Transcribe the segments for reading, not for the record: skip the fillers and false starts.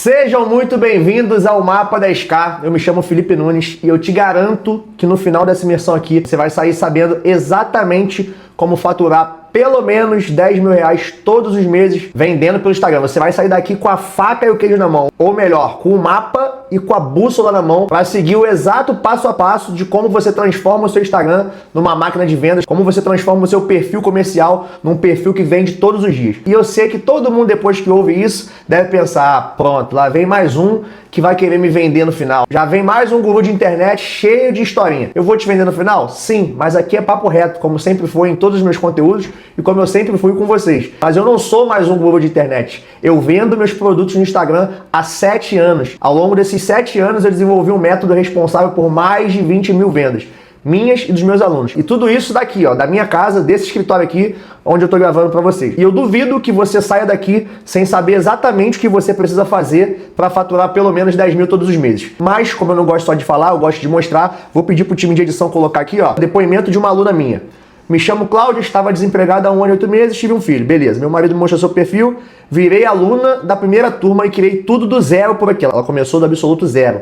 Sejam muito bem-vindos ao Mapa 10K. Eu me chamo Felipe Nunes e eu te garanto que no final dessa imersão aqui você vai sair sabendo exatamente como faturar pelo menos 10 mil reais todos os meses vendendo pelo Instagram. Você vai sair daqui com a faca e o queijo na mão, ou melhor, com o mapa e com a bússola na mão para seguir o exato passo a passo de como você transforma o seu Instagram numa máquina de vendas, como você transforma o seu perfil comercial num perfil que vende todos os dias. E eu sei que todo mundo depois que ouve isso deve pensar, ah, pronto, lá vem mais um que vai querer me vender no final. Já vem mais um guru de internet cheio de historinha. Eu vou te vender no final? Sim, mas aqui é papo reto, como sempre foi em todos os meus conteúdos e como eu sempre fui com vocês. Mas eu não sou mais um guru de internet. Eu vendo meus produtos no Instagram há 7 anos. Ao longo desses 7 anos eu desenvolvi um método responsável por mais de 20 mil vendas. Minhas e dos meus alunos. E tudo isso daqui, ó, da minha casa, desse escritório aqui, onde eu tô gravando pra vocês. E eu duvido que você saia daqui sem saber exatamente o que você precisa fazer para faturar pelo menos 10 mil todos os meses. Mas, como eu não gosto só de falar, eu gosto de mostrar, vou pedir pro time de edição colocar aqui, ó, depoimento de uma aluna minha. Me chamo Cláudia, estava desempregada há 1 ano e 8 meses, tive um filho. Beleza, meu marido me mostrou seu perfil, virei aluna da primeira turma e criei tudo do zero por aqui. Ela começou do absoluto zero.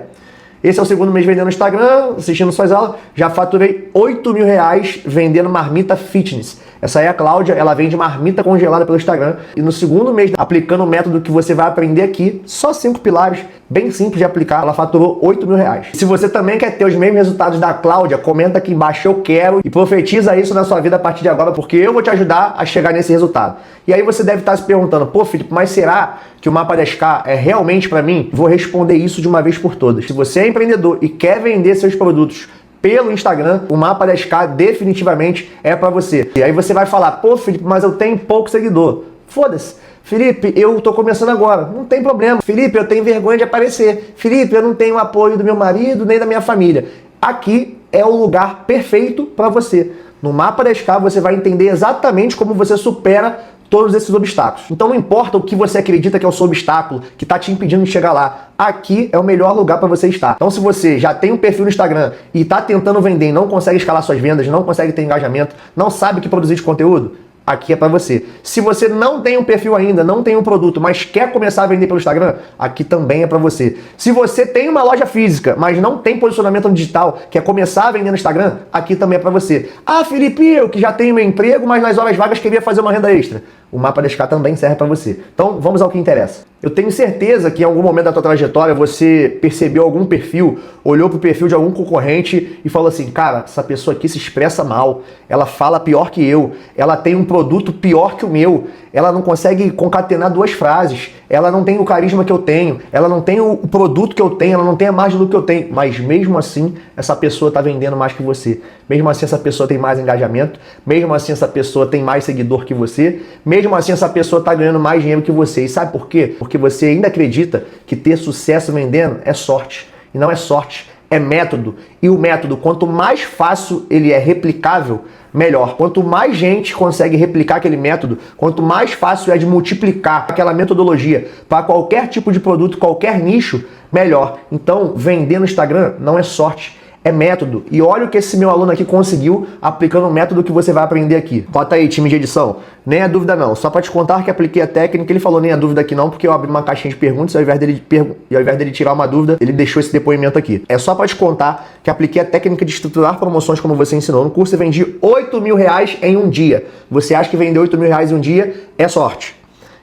Esse é o segundo mês vendendo no Instagram, assistindo suas aulas. Já faturei 8 mil reais vendendo marmita fitness. Essa aí é a Cláudia, ela vende marmita congelada pelo Instagram. E no segundo mês, aplicando o método que você vai aprender aqui, só 5 pilares, bem simples de aplicar, ela faturou 8 mil reais. Se você também quer ter os mesmos resultados da Cláudia, comenta aqui embaixo, eu quero, e profetiza isso na sua vida a partir de agora, porque eu vou te ajudar a chegar nesse resultado. E aí você deve estar se perguntando, pô, Felipe, mas será que o Mapa 10K é realmente para mim? Vou responder isso de uma vez por todas. Se você é empreendedor e quer vender seus produtos pelo Instagram, o Mapa 10K definitivamente é para você. E aí você vai falar, pô, Felipe, mas eu tenho pouco seguidor. Foda-se. Felipe, eu tô começando agora. Não tem problema. Felipe, eu tenho vergonha de aparecer. Felipe, eu não tenho apoio do meu marido nem da minha família. Aqui é o lugar perfeito para você. No Mapa 10K você vai entender exatamente como você supera todos esses obstáculos. Então não importa o que você acredita que é o seu obstáculo, que está te impedindo de chegar lá. Aqui é o melhor lugar para você estar. Então se você já tem um perfil no Instagram e está tentando vender e não consegue escalar suas vendas, não consegue ter engajamento, não sabe o que produzir de conteúdo, aqui é para você. Se você não tem um perfil ainda, não tem um produto, mas quer começar a vender pelo Instagram, aqui também é para você. Se você tem uma loja física, mas não tem posicionamento no digital, quer começar a vender no Instagram, aqui também é para você. Ah, Felipe, eu que já tenho meu emprego, mas nas horas vagas queria fazer uma renda extra. O Mapa 10K também serve para você. Então, vamos ao que interessa. Eu tenho certeza que em algum momento da tua trajetória você percebeu algum perfil, olhou pro perfil de algum concorrente e falou assim, cara, essa pessoa aqui se expressa mal, ela fala pior que eu, ela tem um produto pior que o meu, ela não consegue concatenar 2 frases, ela não tem o carisma que eu tenho, ela não tem o produto que eu tenho, ela não tem a margem do que eu tenho, mas mesmo assim essa pessoa está vendendo mais que você, mesmo assim essa pessoa tem mais engajamento, mesmo assim essa pessoa tem mais seguidor que você, mesmo assim essa pessoa está ganhando mais dinheiro que você. E sabe por quê? Porque você ainda acredita que ter sucesso vendendo é sorte. E não é sorte, é método. E o método, quanto mais fácil ele é replicável, melhor. Quanto mais gente consegue replicar aquele método, quanto mais fácil é de multiplicar aquela metodologia para qualquer tipo de produto, qualquer nicho, melhor. Então, vender no Instagram não é sorte, é método. E olha o que esse meu aluno aqui conseguiu aplicando o método que você vai aprender aqui. Bota aí, time de edição. Nem é dúvida não. Só para te contar que apliquei a técnica, ele falou nem é dúvida aqui não, porque eu abri uma caixinha de perguntas e ao invés dele tirar uma dúvida, ele deixou esse depoimento aqui. É só para te contar que apliquei a técnica de estruturar promoções como você ensinou no curso e vendi 8 mil reais em um dia. Você acha que vender 8 mil reais em um dia é sorte?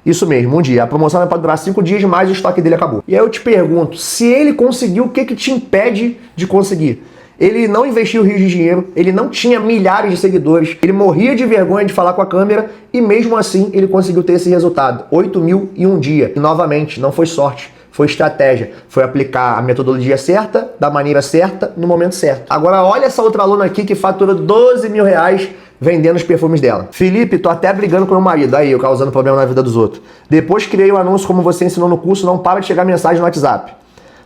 Isso mesmo, um dia. A promoção vai durar 5 dias, mas o estoque dele acabou. E aí eu te pergunto, se ele conseguiu, o que te impede de conseguir? Ele não investiu rios de dinheiro, ele não tinha milhares de seguidores, ele morria de vergonha de falar com a câmera e mesmo assim ele conseguiu ter esse resultado. 8 mil em um dia. E novamente, não foi sorte. Foi estratégia, foi aplicar a metodologia certa, da maneira certa, no momento certo. Agora olha essa outra aluna aqui que fatura 12 mil reais vendendo os perfumes dela. Felipe, tô até brigando com meu marido, aí eu causando problema na vida dos outros. Depois criei o anúncio como você ensinou no curso, não para de chegar mensagem no WhatsApp.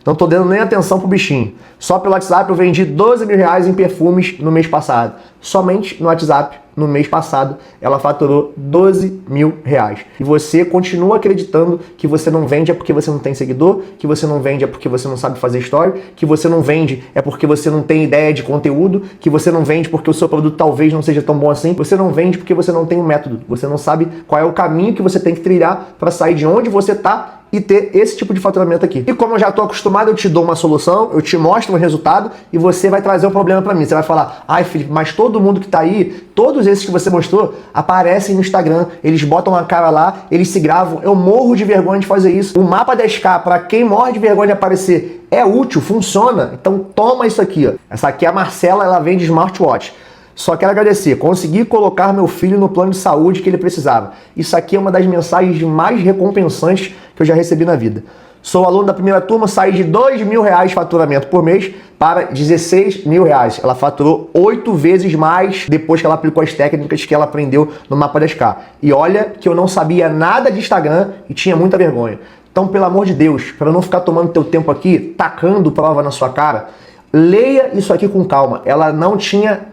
Não tô dando nem atenção pro bichinho. Só pelo WhatsApp eu vendi 12 mil reais em perfumes no mês passado. Somente no WhatsApp, no mês passado, ela faturou 12 mil reais. E você continua acreditando que você não vende é porque você não tem seguidor, que você não vende é porque você não sabe fazer story, que você não vende é porque você não tem ideia de conteúdo, que você não vende porque o seu produto talvez não seja tão bom assim, você não vende porque você não tem um método, você não sabe qual é o caminho que você tem que trilhar para sair de onde você tá e ter esse tipo de faturamento aqui. E como eu já estou acostumado, eu te dou uma solução, eu te mostro o resultado e você vai trazer o problema para mim. Você vai falar, ai Felipe, mas todo mundo que está aí, todos esses que você mostrou, aparecem no Instagram, eles botam a cara lá, eles se gravam, eu morro de vergonha de fazer isso. O mapa 10K, para quem morre de vergonha de aparecer, é útil, funciona. Então toma isso aqui, ó. Essa aqui é a Marcela, ela vende smartwatch. Só quero agradecer, consegui colocar meu filho no plano de saúde que ele precisava. Isso aqui é uma das mensagens mais recompensantes que eu já recebi na vida. Sou aluno da primeira turma, saí de R$2.000 de faturamento por mês para R$16.000. Ela faturou 8 vezes mais depois que ela aplicou as técnicas que ela aprendeu no Mapa 10K. E olha que eu não sabia nada de Instagram e tinha muita vergonha. Então, pelo amor de Deus, para não ficar tomando teu tempo aqui, tacando prova na sua cara, leia isso aqui com calma. Ela não tinha...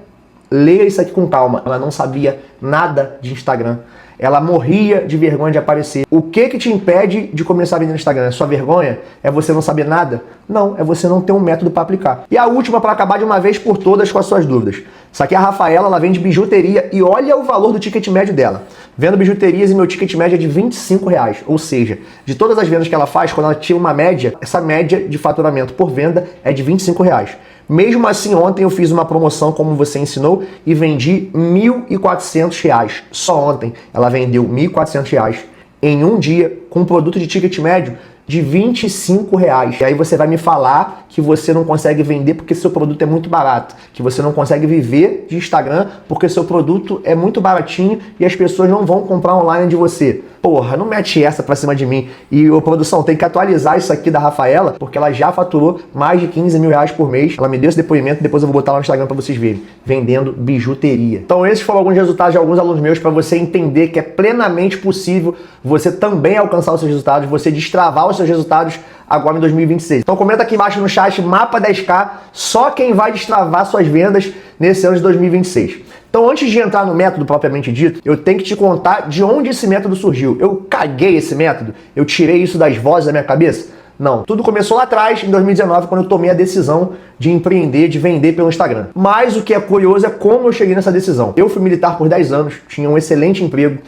Leia isso aqui com calma. Ela não sabia nada de Instagram. Ela morria de vergonha de aparecer. O que te impede de começar a vender no Instagram? É sua vergonha? É você não saber nada? Não, é você não ter um método para aplicar. E a última, para acabar de uma vez por todas com as suas dúvidas. Isso aqui é a Rafaela, ela vende bijuteria e olha o valor do ticket médio dela. Vendo bijuterias e meu ticket médio é de R$25. Ou seja, de todas as vendas que ela faz, quando ela tira uma média, essa média de faturamento por venda é de R$25. Mesmo assim, ontem eu fiz uma promoção, como você ensinou, e vendi R$1.400. Só ontem ela vendeu R$1.400 em um dia com um produto de ticket médio de R$25. E aí você vai me falar que você não consegue vender porque seu produto é muito barato, que você não consegue viver de Instagram porque seu produto é muito baratinho e as pessoas não vão comprar online de você. Porra, não mete essa pra cima de mim. E, ô, produção, tem que atualizar isso aqui da Rafaela, porque ela já faturou mais de R$15.000 por mês. Ela me deu esse depoimento, depois eu vou botar lá no Instagram pra vocês verem. Vendendo bijuteria. Então esses foram alguns resultados de alguns alunos meus para você entender que é plenamente possível você também alcançar os seus resultados, você destravar os seus resultados agora em 2026. Então comenta aqui embaixo no chat, Mapa 10K, só quem vai destravar suas vendas nesse ano de 2026. Então antes de entrar no método propriamente dito, eu tenho que te contar de onde esse método surgiu. Eu caguei esse método? Eu tirei isso das vozes da minha cabeça? Não, tudo começou lá atrás, em 2019, quando eu tomei a decisão de empreender, de vender pelo Instagram. Mas o que é curioso é como eu cheguei nessa decisão. Eu fui militar por 10 anos, tinha um excelente emprego,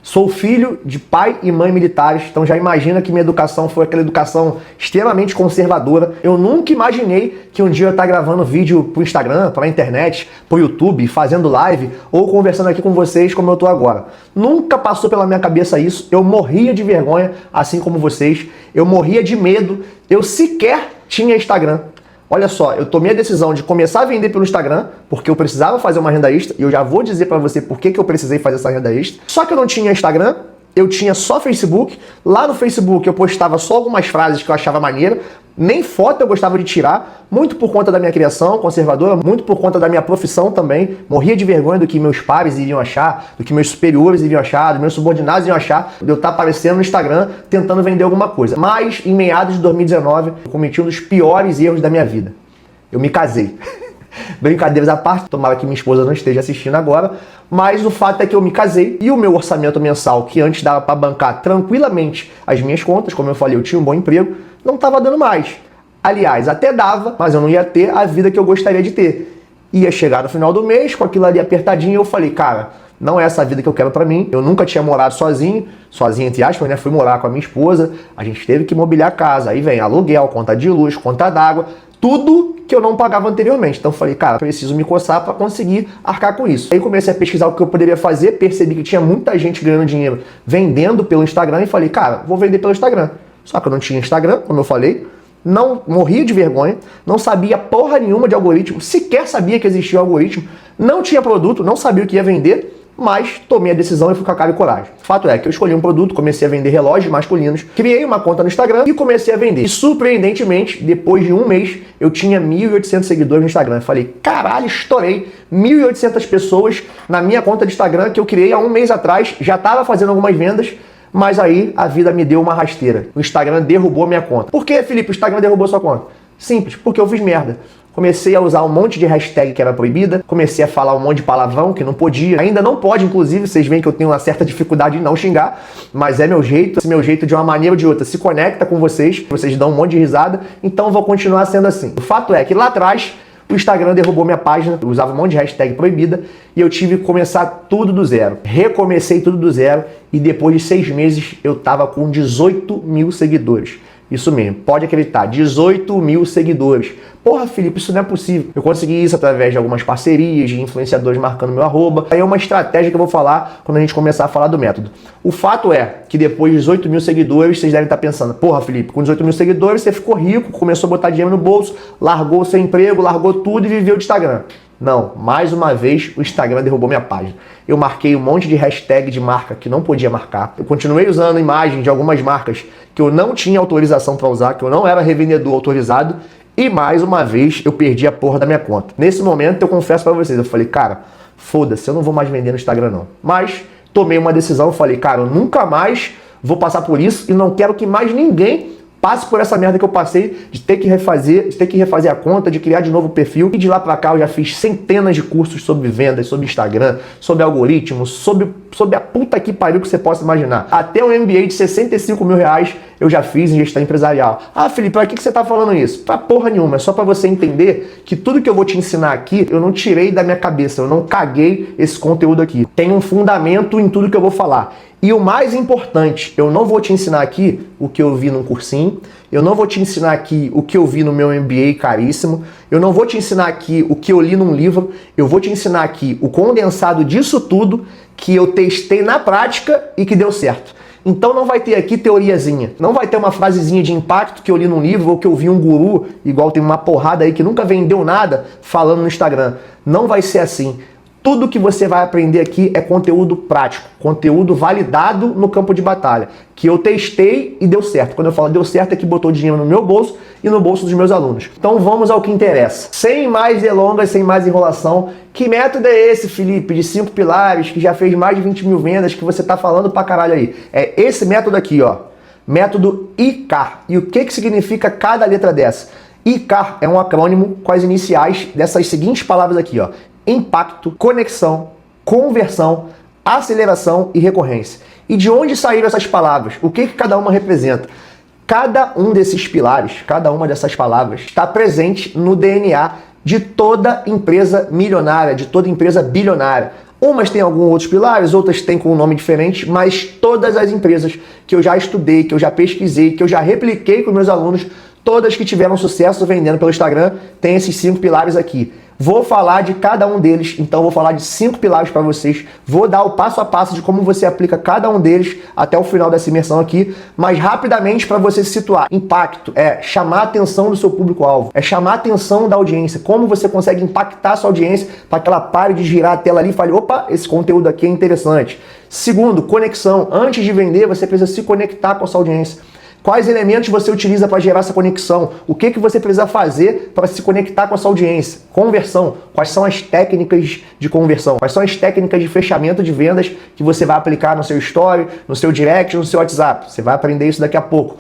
sou filho de pai e mãe militares, então já imagina que minha educação foi aquela educação extremamente conservadora. Eu nunca imaginei que um dia eu ia estar gravando vídeo pro Instagram, pra internet, pro YouTube, fazendo live ou conversando aqui com vocês como eu tô agora. Nunca passou pela minha cabeça isso, eu morria de vergonha, assim como vocês, eu morria de medo, eu sequer tinha Instagram. Olha só, eu tomei a decisão de começar a vender pelo Instagram, porque eu precisava fazer uma renda extra, e eu já vou dizer pra você por que eu precisei fazer essa renda extra. Só que eu não tinha Instagram, eu tinha só Facebook. Lá no Facebook eu postava só algumas frases que eu achava maneira, nem foto eu gostava de tirar, muito por conta da minha criação conservadora, muito por conta da minha profissão também. Morria de vergonha do que meus pares iriam achar, do que meus superiores iriam achar, dos meus subordinados iriam achar, de eu estar aparecendo no Instagram tentando vender alguma coisa. Mas em meados de 2019 eu cometi um dos piores erros da minha vida. Eu me casei. Brincadeiras à parte, tomara que minha esposa não esteja assistindo agora, mas o fato é que eu me casei e o meu orçamento mensal, que antes dava para bancar tranquilamente as minhas contas, como eu falei, eu tinha um bom emprego, não estava dando mais. Aliás, até dava, mas eu não ia ter a vida que eu gostaria de ter. Ia chegar no final do mês, com aquilo ali apertadinho, eu falei, cara, não é essa a vida que eu quero pra mim. Eu nunca tinha morado sozinho entre aspas, né? Fui morar com a minha esposa, a gente teve que mobiliar a casa, aí vem aluguel, conta de luz, conta d'água, tudo que eu não pagava anteriormente. Então eu falei, cara, preciso me coçar para conseguir arcar com isso. Aí comecei a pesquisar o que eu poderia fazer, percebi que tinha muita gente ganhando dinheiro vendendo pelo Instagram e falei, cara, vou vender pelo Instagram. Só que eu não tinha Instagram, como eu falei, não morria de vergonha, não sabia porra nenhuma de algoritmo, sequer sabia que existia o algoritmo, não tinha produto, não sabia o que ia vender, mas tomei a decisão e fui com a cara e coragem. O fato é que eu escolhi um produto, comecei a vender relógios masculinos, criei uma conta no Instagram e comecei a vender. E surpreendentemente, depois de um mês, eu tinha 1.800 seguidores no Instagram. Eu falei, caralho, estourei 1.800 pessoas na minha conta de Instagram que eu criei há um mês atrás, já estava fazendo algumas vendas, mas aí a vida me deu uma rasteira. O Instagram derrubou minha conta. Por que, Felipe, o Instagram derrubou sua conta? Simples, porque eu fiz merda. Comecei a usar um monte de hashtag que era proibida, comecei a falar um monte de palavrão que não podia. Ainda não pode, inclusive, vocês veem que eu tenho uma certa dificuldade em não xingar, mas é meu jeito. Esse meu jeito, de uma maneira ou de outra, se conecta com vocês, vocês dão um monte de risada, então eu vou continuar sendo assim. O fato é que lá atrás, o Instagram derrubou minha página, eu usava um monte de hashtag proibida e eu tive que começar tudo do zero. Recomecei tudo do zero e depois de 6 meses eu tava com 18 mil seguidores. Isso mesmo, pode acreditar, 18 mil seguidores. Porra, Felipe, isso não é possível. Eu consegui isso através de algumas parcerias, de influenciadores marcando meu arroba. Aí é uma estratégia que eu vou falar quando a gente começar a falar do método. O fato é que depois de 18 mil seguidores, vocês devem estar pensando, porra, Felipe, com 18 mil seguidores você ficou rico, começou a botar dinheiro no bolso, largou o seu emprego, largou tudo e viveu de Instagram. Não, mais uma vez o Instagram derrubou minha página. Eu marquei um monte de hashtag de marca que não podia marcar. Eu continuei usando imagem de algumas marcas que eu não tinha autorização para usar, que eu não era revendedor autorizado. E mais uma vez eu perdi a porra da minha conta. Nesse momento eu confesso para vocês, eu falei, cara, foda-se, eu não vou mais vender no Instagram não. Mas tomei uma decisão, eu falei, cara, eu nunca mais vou passar por isso e não quero que mais ninguém passe por essa merda que eu passei de ter que refazer a conta, de criar de novo o perfil. E de lá pra cá eu já fiz centenas de cursos sobre vendas, sobre Instagram, sobre algoritmos, sobre a puta que pariu que você possa imaginar. Até um MBA de 65 mil reais eu já fiz em gestão empresarial. Ah, Felipe, pra que você tá falando isso? Pra porra nenhuma, é só pra você entender que tudo que eu vou te ensinar aqui, eu não tirei da minha cabeça, eu não caguei esse conteúdo aqui. Tem um fundamento em tudo que eu vou falar. E o mais importante, eu não vou te ensinar aqui o que eu vi num cursinho, eu não vou te ensinar aqui o que eu vi no meu MBA caríssimo, eu não vou te ensinar aqui o que eu li num livro, eu vou te ensinar aqui o condensado disso tudo que eu testei na prática e que deu certo. Então não vai ter aqui teoriazinha, não vai ter uma frasezinha de impacto que eu li num livro ou que eu vi um guru, igual tem uma porrada aí que nunca vendeu nada falando no Instagram. Não vai ser assim. Tudo que você vai aprender aqui é conteúdo prático, conteúdo validado no campo de batalha, que eu testei e deu certo. Quando eu falo deu certo é que botou dinheiro no meu bolso e no bolso dos meus alunos. Então vamos ao que interessa. Sem mais delongas, sem mais enrolação, que método é esse, Felipe, de 5 pilares, que já fez mais de 20 mil vendas, que você tá falando pra caralho aí? É esse método aqui, ó. Método ICAR. E o que significa cada letra dessa? ICAR é um acrônimo com as iniciais dessas seguintes palavras aqui, ó. Impacto, conexão, conversão, aceleração e recorrência. E de onde saíram essas palavras? O que cada uma representa? Cada um desses pilares, cada uma dessas palavras está presente no DNA de toda empresa milionária, de toda empresa bilionária. Umas têm alguns outros pilares, outras têm com um nome diferente, mas todas as empresas que eu já estudei, que eu já pesquisei, que eu já repliquei com meus alunos, todas que tiveram sucesso vendendo pelo Instagram, têm esses 5 pilares aqui. Vou falar de cada um deles, então vou falar de 5 pilares para vocês. Vou dar o passo a passo de como você aplica cada um deles até o final dessa imersão aqui, mas rapidamente para você se situar. Impacto é chamar a atenção do seu público-alvo, é chamar a atenção da audiência. Como você consegue impactar a sua audiência para que ela pare de girar a tela ali e fale, opa, esse conteúdo aqui é interessante. Segundo, conexão. Antes de vender, você precisa se conectar com a sua audiência. Quais elementos você utiliza para gerar essa conexão? O que você precisa fazer para se conectar com a sua audiência? Conversão. Quais são as técnicas de conversão? Quais são as técnicas de fechamento de vendas que você vai aplicar no seu story, no seu direct, no seu WhatsApp? Você vai aprender isso daqui a pouco.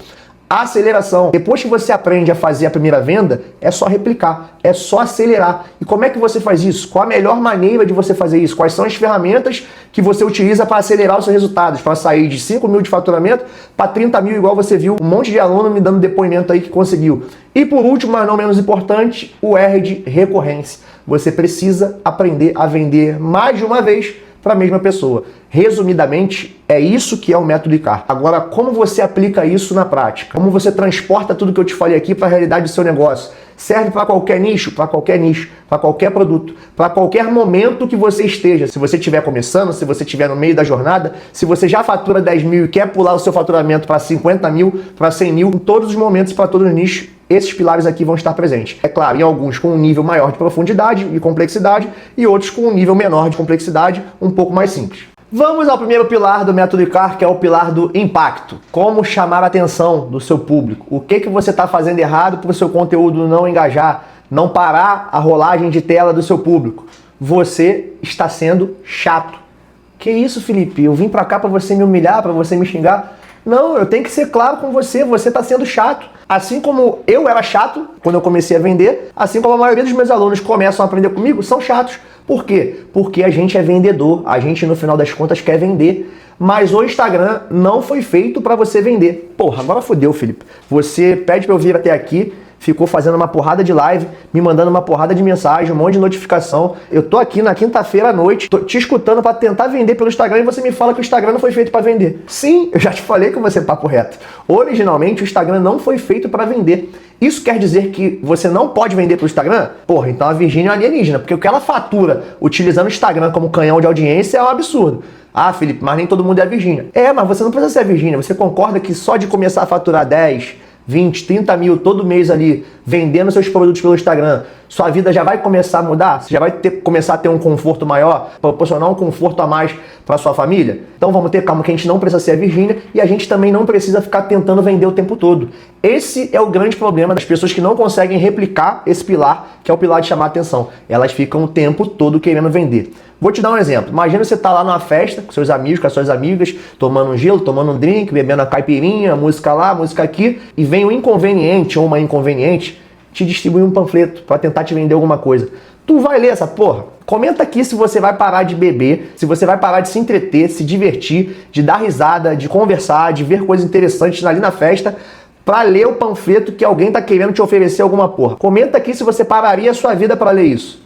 Aceleração. Depois que você aprende a fazer a primeira venda, é só replicar, é só acelerar. E como é que você faz isso? Qual a melhor maneira de você fazer isso? Quais são as ferramentas que você utiliza para acelerar os seus resultados? Para sair de 5 mil de faturamento para 30 mil, igual você viu um monte de aluno me dando depoimento aí que conseguiu. E por último, mas não menos importante, o R de recorrência. Você precisa aprender a vender mais de uma vez para a mesma pessoa. Resumidamente, é isso que é o método ICAR. Agora, como você aplica isso na prática? Como você transporta tudo que eu te falei aqui para a realidade do seu negócio? Serve para qualquer nicho, para qualquer produto, para qualquer momento que você esteja. Se você estiver começando, se você estiver no meio da jornada, se você já fatura 10 mil e quer pular o seu faturamento para 50 mil, para 100 mil, em todos os momentos, para todos os nichos, esses pilares aqui vão estar presentes. É claro, em alguns com um nível maior de profundidade e complexidade e outros com um nível menor de complexidade, um pouco mais simples. Vamos ao primeiro pilar do método ICAR, que é o pilar do impacto. Como chamar a atenção do seu público. O que você está fazendo errado para o seu conteúdo não engajar, não parar a rolagem de tela do seu público? Você está sendo chato. Que isso, Felipe? Eu vim para cá para você me humilhar, para você me xingar? Não, eu tenho que ser claro com você, você está sendo chato. Assim como eu era chato quando eu comecei a vender, assim como a maioria dos meus alunos começam a aprender comigo, são chatos. Por quê? Porque a gente é vendedor, a gente no final das contas quer vender, mas o Instagram não foi feito para você vender. Porra, agora fodeu, Felipe. Você pede para eu vir até aqui, ficou fazendo uma porrada de live, me mandando uma porrada de mensagem, um monte de notificação. Eu tô aqui na quinta-feira à noite, tô te escutando para tentar vender pelo Instagram e você me fala que o Instagram não foi feito para vender. Sim, eu já te falei com você, papo reto. Originalmente, o Instagram não foi feito para vender. Isso quer dizer que você não pode vender pelo Instagram? Porra, então a Virgínia é alienígena, porque o que ela fatura utilizando o Instagram como canhão de audiência é um absurdo. Ah, Felipe, mas nem todo mundo é a Virgínia. É, mas você não precisa ser a Virgínia. Você concorda que só de começar a faturar 10, 20, 30 mil todo mês ali, vendendo seus produtos pelo Instagram, sua vida já vai começar a mudar? Você já vai começar a ter um conforto maior, proporcionar um conforto a mais para sua família? Então vamos ter calma que a gente não precisa ser a Virgínia e a gente também não precisa ficar tentando vender o tempo todo. Esse é o grande problema das pessoas que não conseguem replicar esse pilar, que é o pilar de chamar a atenção. Elas ficam o tempo todo querendo vender. Vou te dar um exemplo. Imagina você tá lá numa festa com seus amigos, com as suas amigas, tomando um gelo, tomando um drink, bebendo a caipirinha, música lá, música aqui, e vem um inconveniente ou uma inconveniente te distribuir um panfleto para tentar te vender alguma coisa. Tu vai ler essa porra? Comenta aqui se você vai parar de beber, se você vai parar de se entreter, se divertir, de dar risada, de conversar, de ver coisas interessantes ali na festa, para ler o panfleto que alguém tá querendo te oferecer alguma porra. Comenta aqui se você pararia a sua vida para ler isso.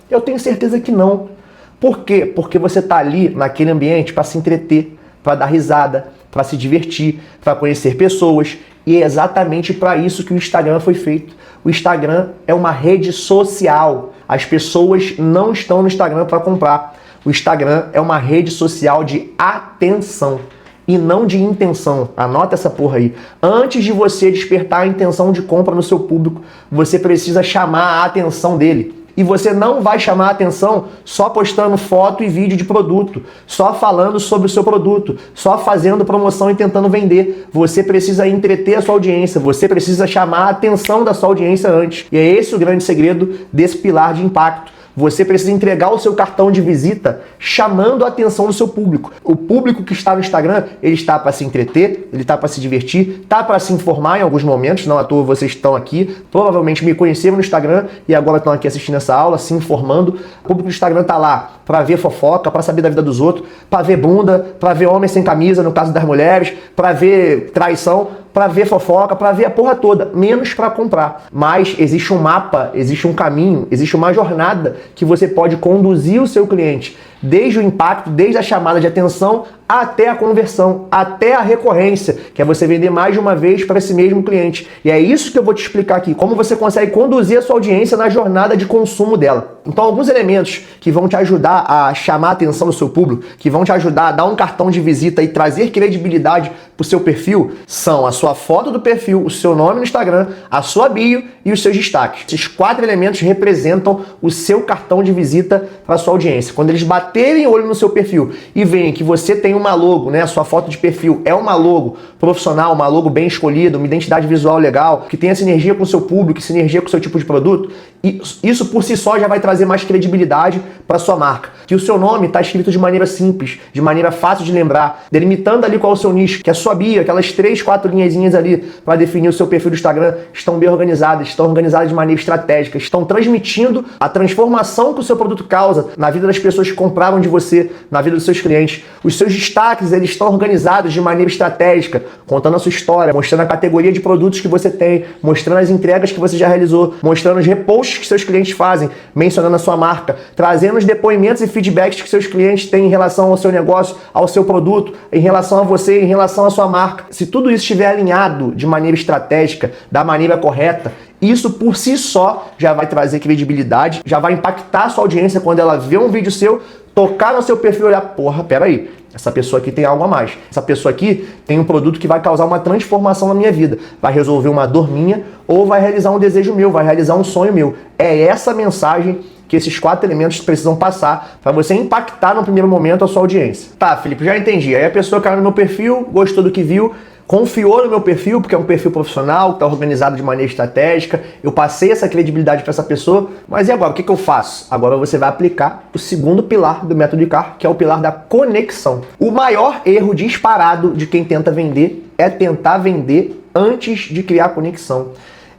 Eu tenho certeza que não. Por quê? Porque você tá ali naquele ambiente para se entreter, para dar risada, para se divertir, para conhecer pessoas. E é exatamente para isso que o Instagram foi feito. O Instagram é uma rede social. As pessoas não estão no Instagram para comprar. O Instagram é uma rede social de atenção e não de intenção. Anota essa porra aí. Antes de você despertar a intenção de compra no seu público, você precisa chamar a atenção dele. E você não vai chamar a atenção só postando foto e vídeo de produto, só falando sobre o seu produto, só fazendo promoção e tentando vender. Você precisa entreter a sua audiência, você precisa chamar a atenção da sua audiência antes. E é esse o grande segredo desse pilar de impacto. Você precisa entregar o seu cartão de visita chamando a atenção do seu público. O público que está no Instagram, ele está para se entreter, ele está para se divertir, está para se informar em alguns momentos, não à toa vocês estão aqui, provavelmente me conheceram no Instagram e agora estão aqui assistindo essa aula, se informando. O público do Instagram está lá para ver fofoca, para saber da vida dos outros, para ver bunda, para ver homens sem camisa, no caso das mulheres, para ver traição, para ver fofoca, para ver a porra toda, menos para comprar. Mas existe um mapa, existe um caminho, existe uma jornada que você pode conduzir o seu cliente, desde o impacto, desde a chamada de atenção até a conversão, até a recorrência, que é você vender mais de uma vez para esse mesmo cliente. E é isso que eu vou te explicar aqui, como você consegue conduzir a sua audiência na jornada de consumo dela. Então, alguns elementos que vão te ajudar a chamar a atenção do seu público, que vão te ajudar a dar um cartão de visita e trazer credibilidade para o seu perfil, são a sua foto do perfil, o seu nome no Instagram, a sua bio e os seus destaques. Esses 4 elementos representam o seu cartão de visita para a sua audiência. Quando eles baterem o olho no seu perfil e veem que você tem uma logo, né? A sua foto de perfil é uma logo profissional, uma logo bem escolhida, uma identidade visual legal, que tenha sinergia com o seu público, sinergia com o seu tipo de produto, e isso por si só já vai trazer mais credibilidade para sua marca. Que o seu nome está escrito de maneira simples, de maneira fácil de lembrar, delimitando ali qual é o seu nicho, que a sua bio, aquelas 3, 4 linhazinhas ali para definir o seu perfil do Instagram, estão bem organizadas, estão organizadas de maneira estratégica, estão transmitindo a transformação que o seu produto causa na vida das pessoas que compraram de você, na vida dos seus clientes. Os seus destaques, eles estão organizados de maneira estratégica, contando a sua história, mostrando a categoria de produtos que você tem, mostrando as entregas que você já realizou, mostrando os reposts que seus clientes fazem, mencionando a sua marca, trazendo os depoimentos e feedbacks que seus clientes têm em relação ao seu negócio, ao seu produto, em relação a você, em relação à sua marca. Se tudo isso estiver alinhado de maneira estratégica, da maneira correta, isso por si só já vai trazer credibilidade, já vai impactar a sua audiência quando ela vê um vídeo seu, tocar no seu perfil e olhar, porra, peraí, essa pessoa aqui tem algo a mais. Essa pessoa aqui tem um produto que vai causar uma transformação na minha vida. Vai resolver uma dor minha ou vai realizar um desejo meu, vai realizar um sonho meu. É essa mensagem que esses 4 elementos precisam passar para você impactar no primeiro momento a sua audiência. Tá, Felipe, já entendi. Aí a pessoa caiu no meu perfil, gostou do que viu, confiou no meu perfil, porque é um perfil profissional, que está organizado de maneira estratégica, eu passei essa credibilidade para essa pessoa, mas e agora? O que eu faço? Agora você vai aplicar o segundo pilar do método ICAR, que é o pilar da conexão. O maior erro disparado de quem tenta vender é tentar vender antes de criar conexão.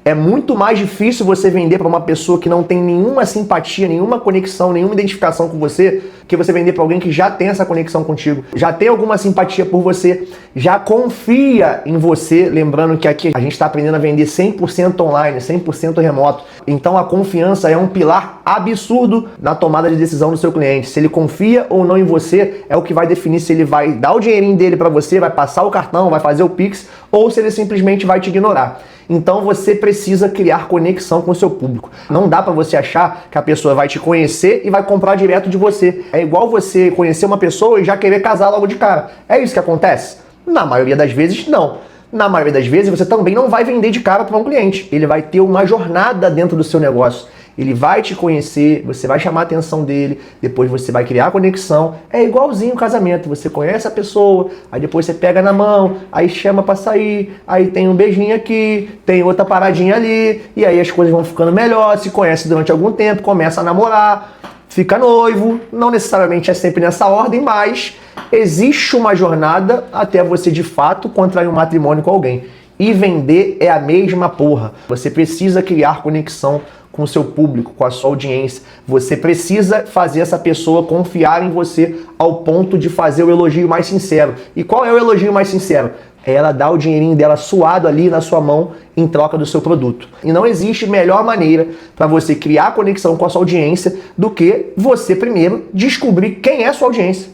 É muito mais difícil você vender para uma pessoa que não tem nenhuma simpatia, nenhuma conexão, nenhuma identificação com você, que você vender para alguém que já tem essa conexão contigo, já tem alguma simpatia por você, já confia em você. Lembrando que aqui a gente está aprendendo a vender 100% online, 100% remoto. Então a confiança é um pilar absurdo na tomada de decisão do seu cliente. Se ele confia ou não em você é o que vai definir se ele vai dar o dinheirinho dele para você, vai passar o cartão, vai fazer o Pix, ou se ele simplesmente vai te ignorar. Então você precisa criar conexão com o seu público. Não dá para você achar que a pessoa vai te conhecer e vai comprar direto de você. É igual você conhecer uma pessoa e já querer casar logo de cara. É isso que acontece? Na maioria das vezes, não. Na maioria das vezes, você também não vai vender de cara para um cliente. Ele vai ter uma jornada dentro do seu negócio. Ele vai te conhecer, você vai chamar a atenção dele, depois você vai criar conexão. É igualzinho o casamento, você conhece a pessoa, aí depois você pega na mão, aí chama pra sair, aí tem um beijinho aqui, tem outra paradinha ali, e aí as coisas vão ficando melhor, se conhece durante algum tempo, começa a namorar, fica noivo. Não necessariamente é sempre nessa ordem, mas existe uma jornada até você de fato contrair um matrimônio com alguém. E vender é a mesma porra. Você precisa criar conexão com o seu público, com a sua audiência. Você precisa fazer essa pessoa confiar em você ao ponto de fazer o elogio mais sincero. E qual é o elogio mais sincero? É ela dar o dinheirinho dela suado ali na sua mão em troca do seu produto. E não existe melhor maneira para você criar conexão com a sua audiência do que você primeiro descobrir quem é a sua audiência.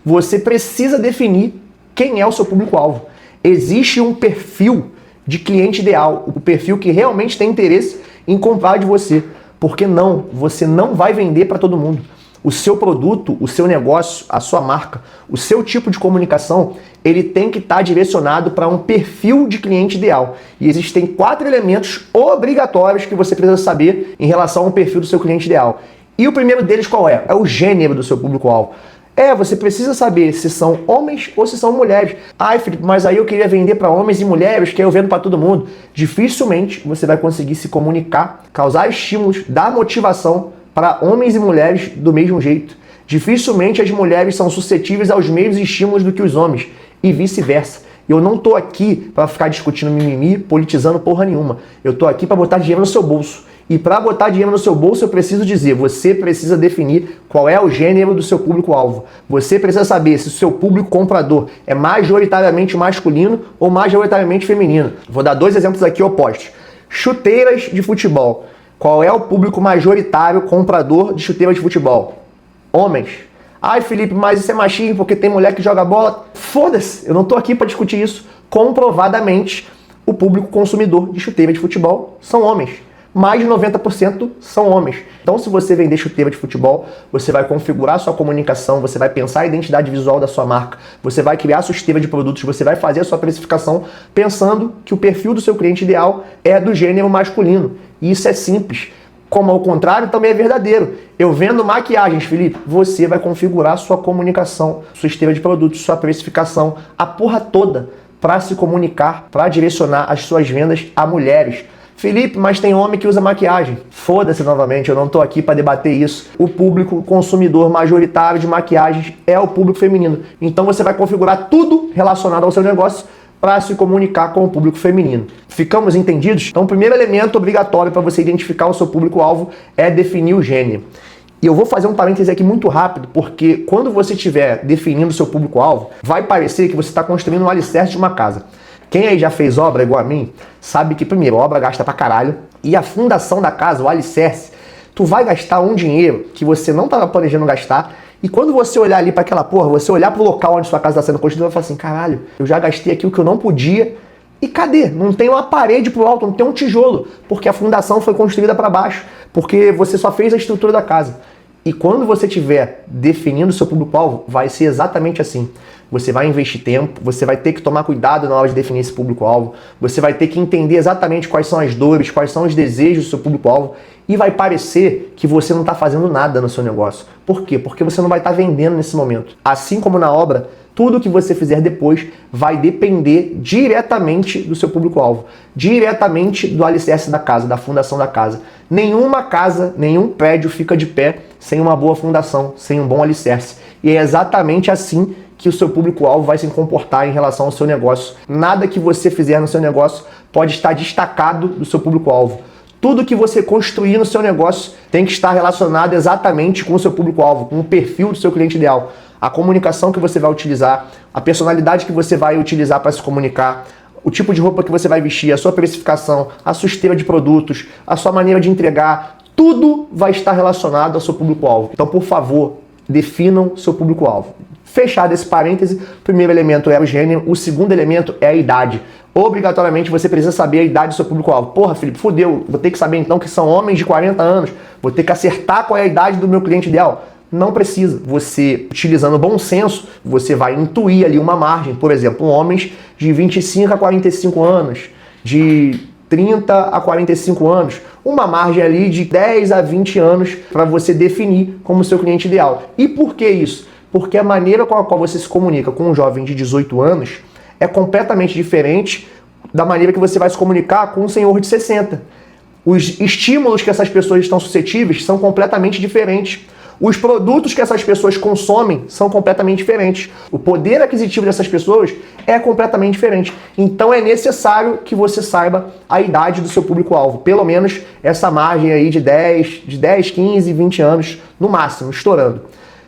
Você precisa definir quem é o seu público-alvo. Existe um perfil de cliente ideal, o perfil que realmente tem interesse em comprar de você. Porque você não vai vender para todo mundo. O seu produto, o seu negócio, a sua marca, o seu tipo de comunicação, ele tem que estar direcionado para um perfil de cliente ideal. E existem 4 elementos obrigatórios que você precisa saber em relação ao perfil do seu cliente ideal. E o primeiro deles qual é? É o gênero do seu público-alvo. Você precisa saber se são homens ou se são mulheres. Ai, Felipe, mas aí eu queria vender para homens e mulheres, que eu vendo para todo mundo. Dificilmente você vai conseguir se comunicar, causar estímulos, dar motivação para homens e mulheres do mesmo jeito. Dificilmente as mulheres são suscetíveis aos mesmos estímulos do que os homens e vice-versa. Eu não tô aqui para ficar discutindo mimimi, politizando porra nenhuma. Eu tô aqui para botar dinheiro no seu bolso. E para botar dinheiro no seu bolso, eu preciso dizer, você precisa definir qual é o gênero do seu público-alvo. Você precisa saber se o seu público comprador é majoritariamente masculino ou majoritariamente feminino. Vou dar 2 exemplos aqui opostos. Chuteiras de futebol. Qual é o público majoritário comprador de chuteiras de futebol? Homens. Ai, Felipe, mas isso é machismo porque tem mulher que joga bola. Foda-se, eu não tô aqui para discutir isso. Comprovadamente, o público consumidor de chuteira de futebol são homens. Mais de 90% são homens. Então, se você vender chuteira de futebol, você vai configurar sua comunicação, você vai pensar a identidade visual da sua marca, você vai criar sua esteira de produtos, você vai fazer a sua precificação pensando que o perfil do seu cliente ideal é do gênero masculino. E isso é simples. Como ao contrário, também é verdadeiro. Eu vendo maquiagens, Felipe, você vai configurar sua comunicação, sua esteira de produtos, sua precificação, a porra toda para se comunicar, para direcionar as suas vendas a mulheres. Felipe, mas tem homem que usa maquiagem. Foda-se novamente, eu não tô aqui para debater isso. O público consumidor majoritário de maquiagens é o público feminino. Então você vai configurar tudo relacionado ao seu negócio para se comunicar com o público feminino. Ficamos entendidos? Então o primeiro elemento obrigatório para você identificar o seu público-alvo é definir o gênero. E eu vou fazer um parêntese aqui muito rápido, porque quando você estiver definindo o seu público-alvo, vai parecer que você está construindo um alicerce de uma casa. Quem aí já fez obra igual a mim, sabe que primeiro, a obra gasta pra caralho, e a fundação da casa, o alicerce, tu vai gastar um dinheiro que você não estava planejando gastar, e quando você olhar ali para aquela porra, você olhar pro local onde sua casa está sendo construída, vai falar assim, caralho, eu já gastei aqui o que eu não podia, e cadê? Não tem uma parede pro alto, não tem um tijolo, porque a fundação foi construída para baixo, porque você só fez a estrutura da casa. E quando você estiver definindo o seu público-alvo, vai ser exatamente assim. Você vai investir tempo, você vai ter que tomar cuidado na hora de definir esse público-alvo, você vai ter que entender exatamente quais são as dores, quais são os desejos do seu público-alvo, e vai parecer que você não está fazendo nada no seu negócio. Por quê? Porque você não vai estar vendendo nesse momento. Assim como na obra, tudo que você fizer depois vai depender diretamente do seu público-alvo, diretamente do alicerce da casa, da fundação da casa. Nenhuma casa, nenhum prédio fica de pé sem uma boa fundação, sem um bom alicerce. E é exatamente assim que o seu público-alvo vai se comportar em relação ao seu negócio. Nada que você fizer no seu negócio pode estar destacado do seu público-alvo. Tudo que você construir no seu negócio tem que estar relacionado exatamente com o seu público-alvo, com o perfil do seu cliente ideal. A comunicação que você vai utilizar, a personalidade que você vai utilizar para se comunicar, o tipo de roupa que você vai vestir, a sua precificação, a sua esteira de produtos, a sua maneira de entregar, tudo vai estar relacionado ao seu público-alvo. Então, por favor, definam seu público-alvo. Fechado esse parêntese, o primeiro elemento é o gênero, o segundo elemento é a idade. Obrigatoriamente você precisa saber a idade do seu público-alvo. Porra, Felipe, fudeu, vou ter que saber então que são homens de 40 anos, vou ter que acertar qual é a idade do meu cliente ideal. Não precisa. Você, utilizando bom senso, você vai intuir ali uma margem. Por exemplo, homens de 25 a 45 anos, de 30 a 45 anos, uma margem ali de 10 a 20 anos para você definir como seu cliente ideal. E por que isso? Porque a maneira com a qual você se comunica com um jovem de 18 anos é completamente diferente da maneira que você vai se comunicar com um senhor de 60. Os estímulos que essas pessoas estão suscetíveis são completamente diferentes. Os produtos que essas pessoas consomem são completamente diferentes. O poder aquisitivo dessas pessoas é completamente diferente. Então é necessário que você saiba a idade do seu público-alvo. Pelo menos essa margem aí de 10, 15, 20 anos no máximo, estourando.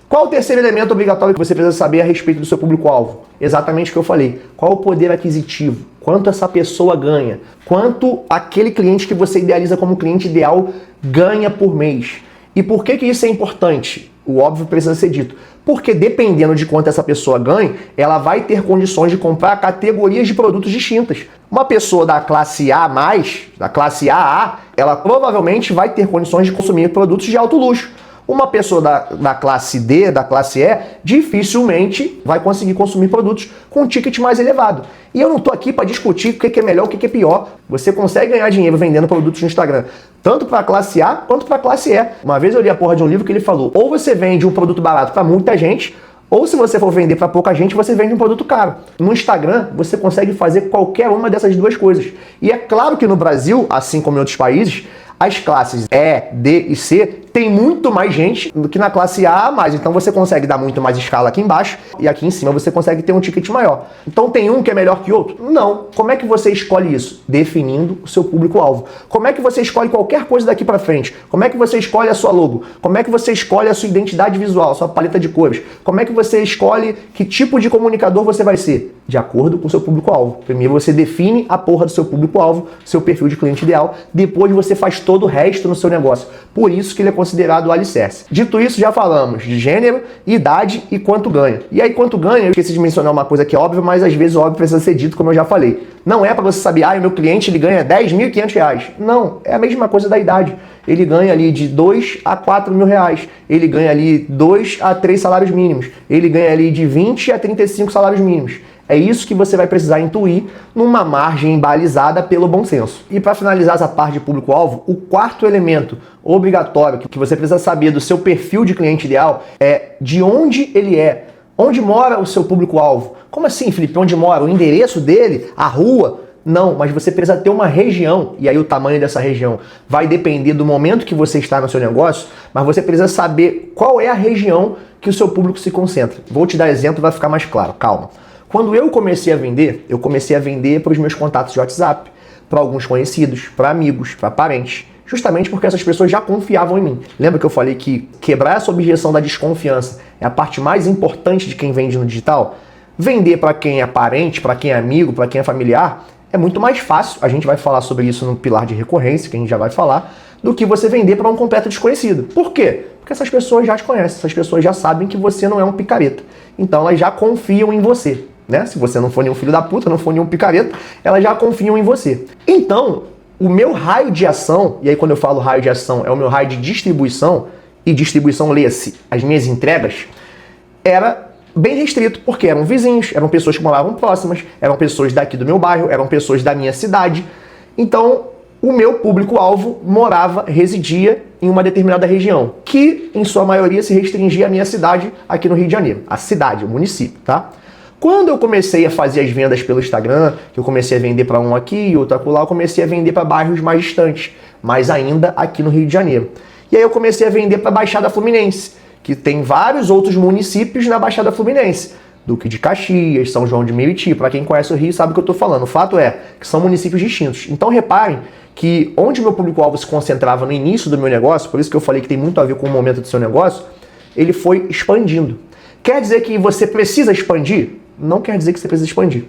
Qual o terceiro elemento obrigatório que você precisa saber a respeito do seu público-alvo? Exatamente o que eu falei. Qual o poder aquisitivo? Quanto essa pessoa ganha? Quanto aquele cliente que você idealiza como cliente ideal ganha por mês? E por que isso é importante? O óbvio precisa ser dito. Porque dependendo de quanto essa pessoa ganha, ela vai ter condições de comprar categorias de produtos distintas. Uma pessoa da classe A+, da classe AA, ela provavelmente vai ter condições de consumir produtos de alto luxo. Uma pessoa da classe D, da classe E, dificilmente vai conseguir consumir produtos com um ticket mais elevado. E eu não estou aqui para discutir o que é melhor, o que é pior. Você consegue ganhar dinheiro vendendo produtos no Instagram, tanto para a classe A quanto para a classe E. Uma vez eu li a porra de um livro que ele falou, ou você vende um produto barato para muita gente, ou se você for vender para pouca gente, você vende um produto caro. No Instagram, você consegue fazer qualquer uma dessas duas coisas. E é claro que no Brasil, assim como em outros países, as classes E, D e C tem muito mais gente do que na classe A mais. Então você consegue dar muito mais escala aqui embaixo e aqui em cima você consegue ter um ticket maior. Então tem um que é melhor que outro? Não. Como é que você escolhe isso? Definindo o seu público-alvo. Como é que você escolhe qualquer coisa daqui pra frente? Como é que você escolhe a sua logo? Como é que você escolhe a sua identidade visual, a sua paleta de cores? Como é que você escolhe que tipo de comunicador você vai ser? De acordo com o seu público-alvo. Primeiro você define a porra do seu público-alvo, seu perfil de cliente ideal, depois você faz todo o resto no seu negócio. Por isso que ele é considerado o alicerce. Dito isso, já falamos de gênero, idade e quanto ganha. E aí, quanto ganha, eu esqueci de mencionar uma coisa que é óbvia, mas às vezes o óbvio precisa ser dito, como eu já falei. Não é para você saber, o meu cliente ele ganha R$10.500. Não, é a mesma coisa da idade. Ele ganha ali de 2 a 4 mil reais. Ele ganha ali 2 a 3 salários mínimos. Ele ganha ali de 20 a 35 salários mínimos. É isso que você vai precisar intuir numa margem balizada pelo bom senso. E para finalizar essa parte de público-alvo, o quarto elemento obrigatório que você precisa saber do seu perfil de cliente ideal é de onde ele é. Onde mora o seu público-alvo? Como assim, Felipe? Onde mora? O endereço dele? A rua? Não, mas você precisa ter uma região, e aí o tamanho dessa região vai depender do momento que você está no seu negócio, mas você precisa saber qual é a região que o seu público se concentra. Vou te dar exemplo, vai ficar mais claro, calma. Quando eu comecei a vender para os meus contatos de WhatsApp, para alguns conhecidos, para amigos, para parentes, justamente porque essas pessoas já confiavam em mim. Lembra que eu falei que quebrar essa objeção da desconfiança é a parte mais importante de quem vende no digital? Vender para quem é parente, para quem é amigo, para quem é familiar, é muito mais fácil, a gente vai falar sobre isso no pilar de recorrência, que a gente já vai falar, do que você vender para um completo desconhecido. Por quê? Porque essas pessoas já te conhecem, essas pessoas já sabem que você não é um picareta. Então elas já confiam em você. Né? Se você não for nenhum filho da puta, não for nenhum picareta, elas já confiam em você. Então, o meu raio de ação, e aí quando eu falo raio de ação, é o meu raio de distribuição, e distribuição, leia-se, as minhas entregas, era bem restrito, porque eram vizinhos, eram pessoas que moravam próximas, eram pessoas daqui do meu bairro, eram pessoas da minha cidade. Então, o meu público-alvo residia em uma determinada região, que em sua maioria se restringia à minha cidade aqui no Rio de Janeiro. A cidade, o município, tá? Quando eu comecei a fazer as vendas pelo Instagram, que eu comecei a vender para um aqui e outro acolá, eu comecei a vender para bairros mais distantes, mas ainda aqui no Rio de Janeiro. E aí eu comecei a vender para a Baixada Fluminense, que tem vários outros municípios na Baixada Fluminense. Duque de Caxias, São João de Meriti. Para quem conhece o Rio sabe o que eu estou falando. O fato é que são municípios distintos. Então reparem que onde meu público-alvo se concentrava no início do meu negócio, por isso que eu falei que tem muito a ver com o momento do seu negócio, ele foi expandindo. Quer dizer que você precisa expandir? Não quer dizer que você precisa expandir.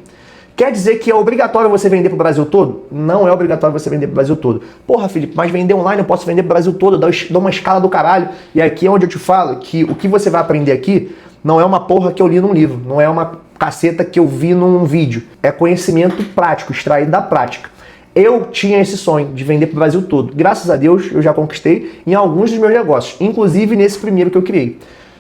Quer dizer que é obrigatório você vender para o Brasil todo? Não é obrigatório você vender para o Brasil todo. Porra, Felipe, mas vender online eu posso vender para o Brasil todo, dou uma escala do caralho. E aqui é onde eu te falo que o que você vai aprender aqui não é uma porra que eu li num livro, não é uma caceta que eu vi num vídeo. É conhecimento prático, extraído da prática. Eu tinha esse sonho de vender para o Brasil todo. Graças a Deus, eu já conquistei em alguns dos meus negócios, inclusive nesse primeiro que eu criei.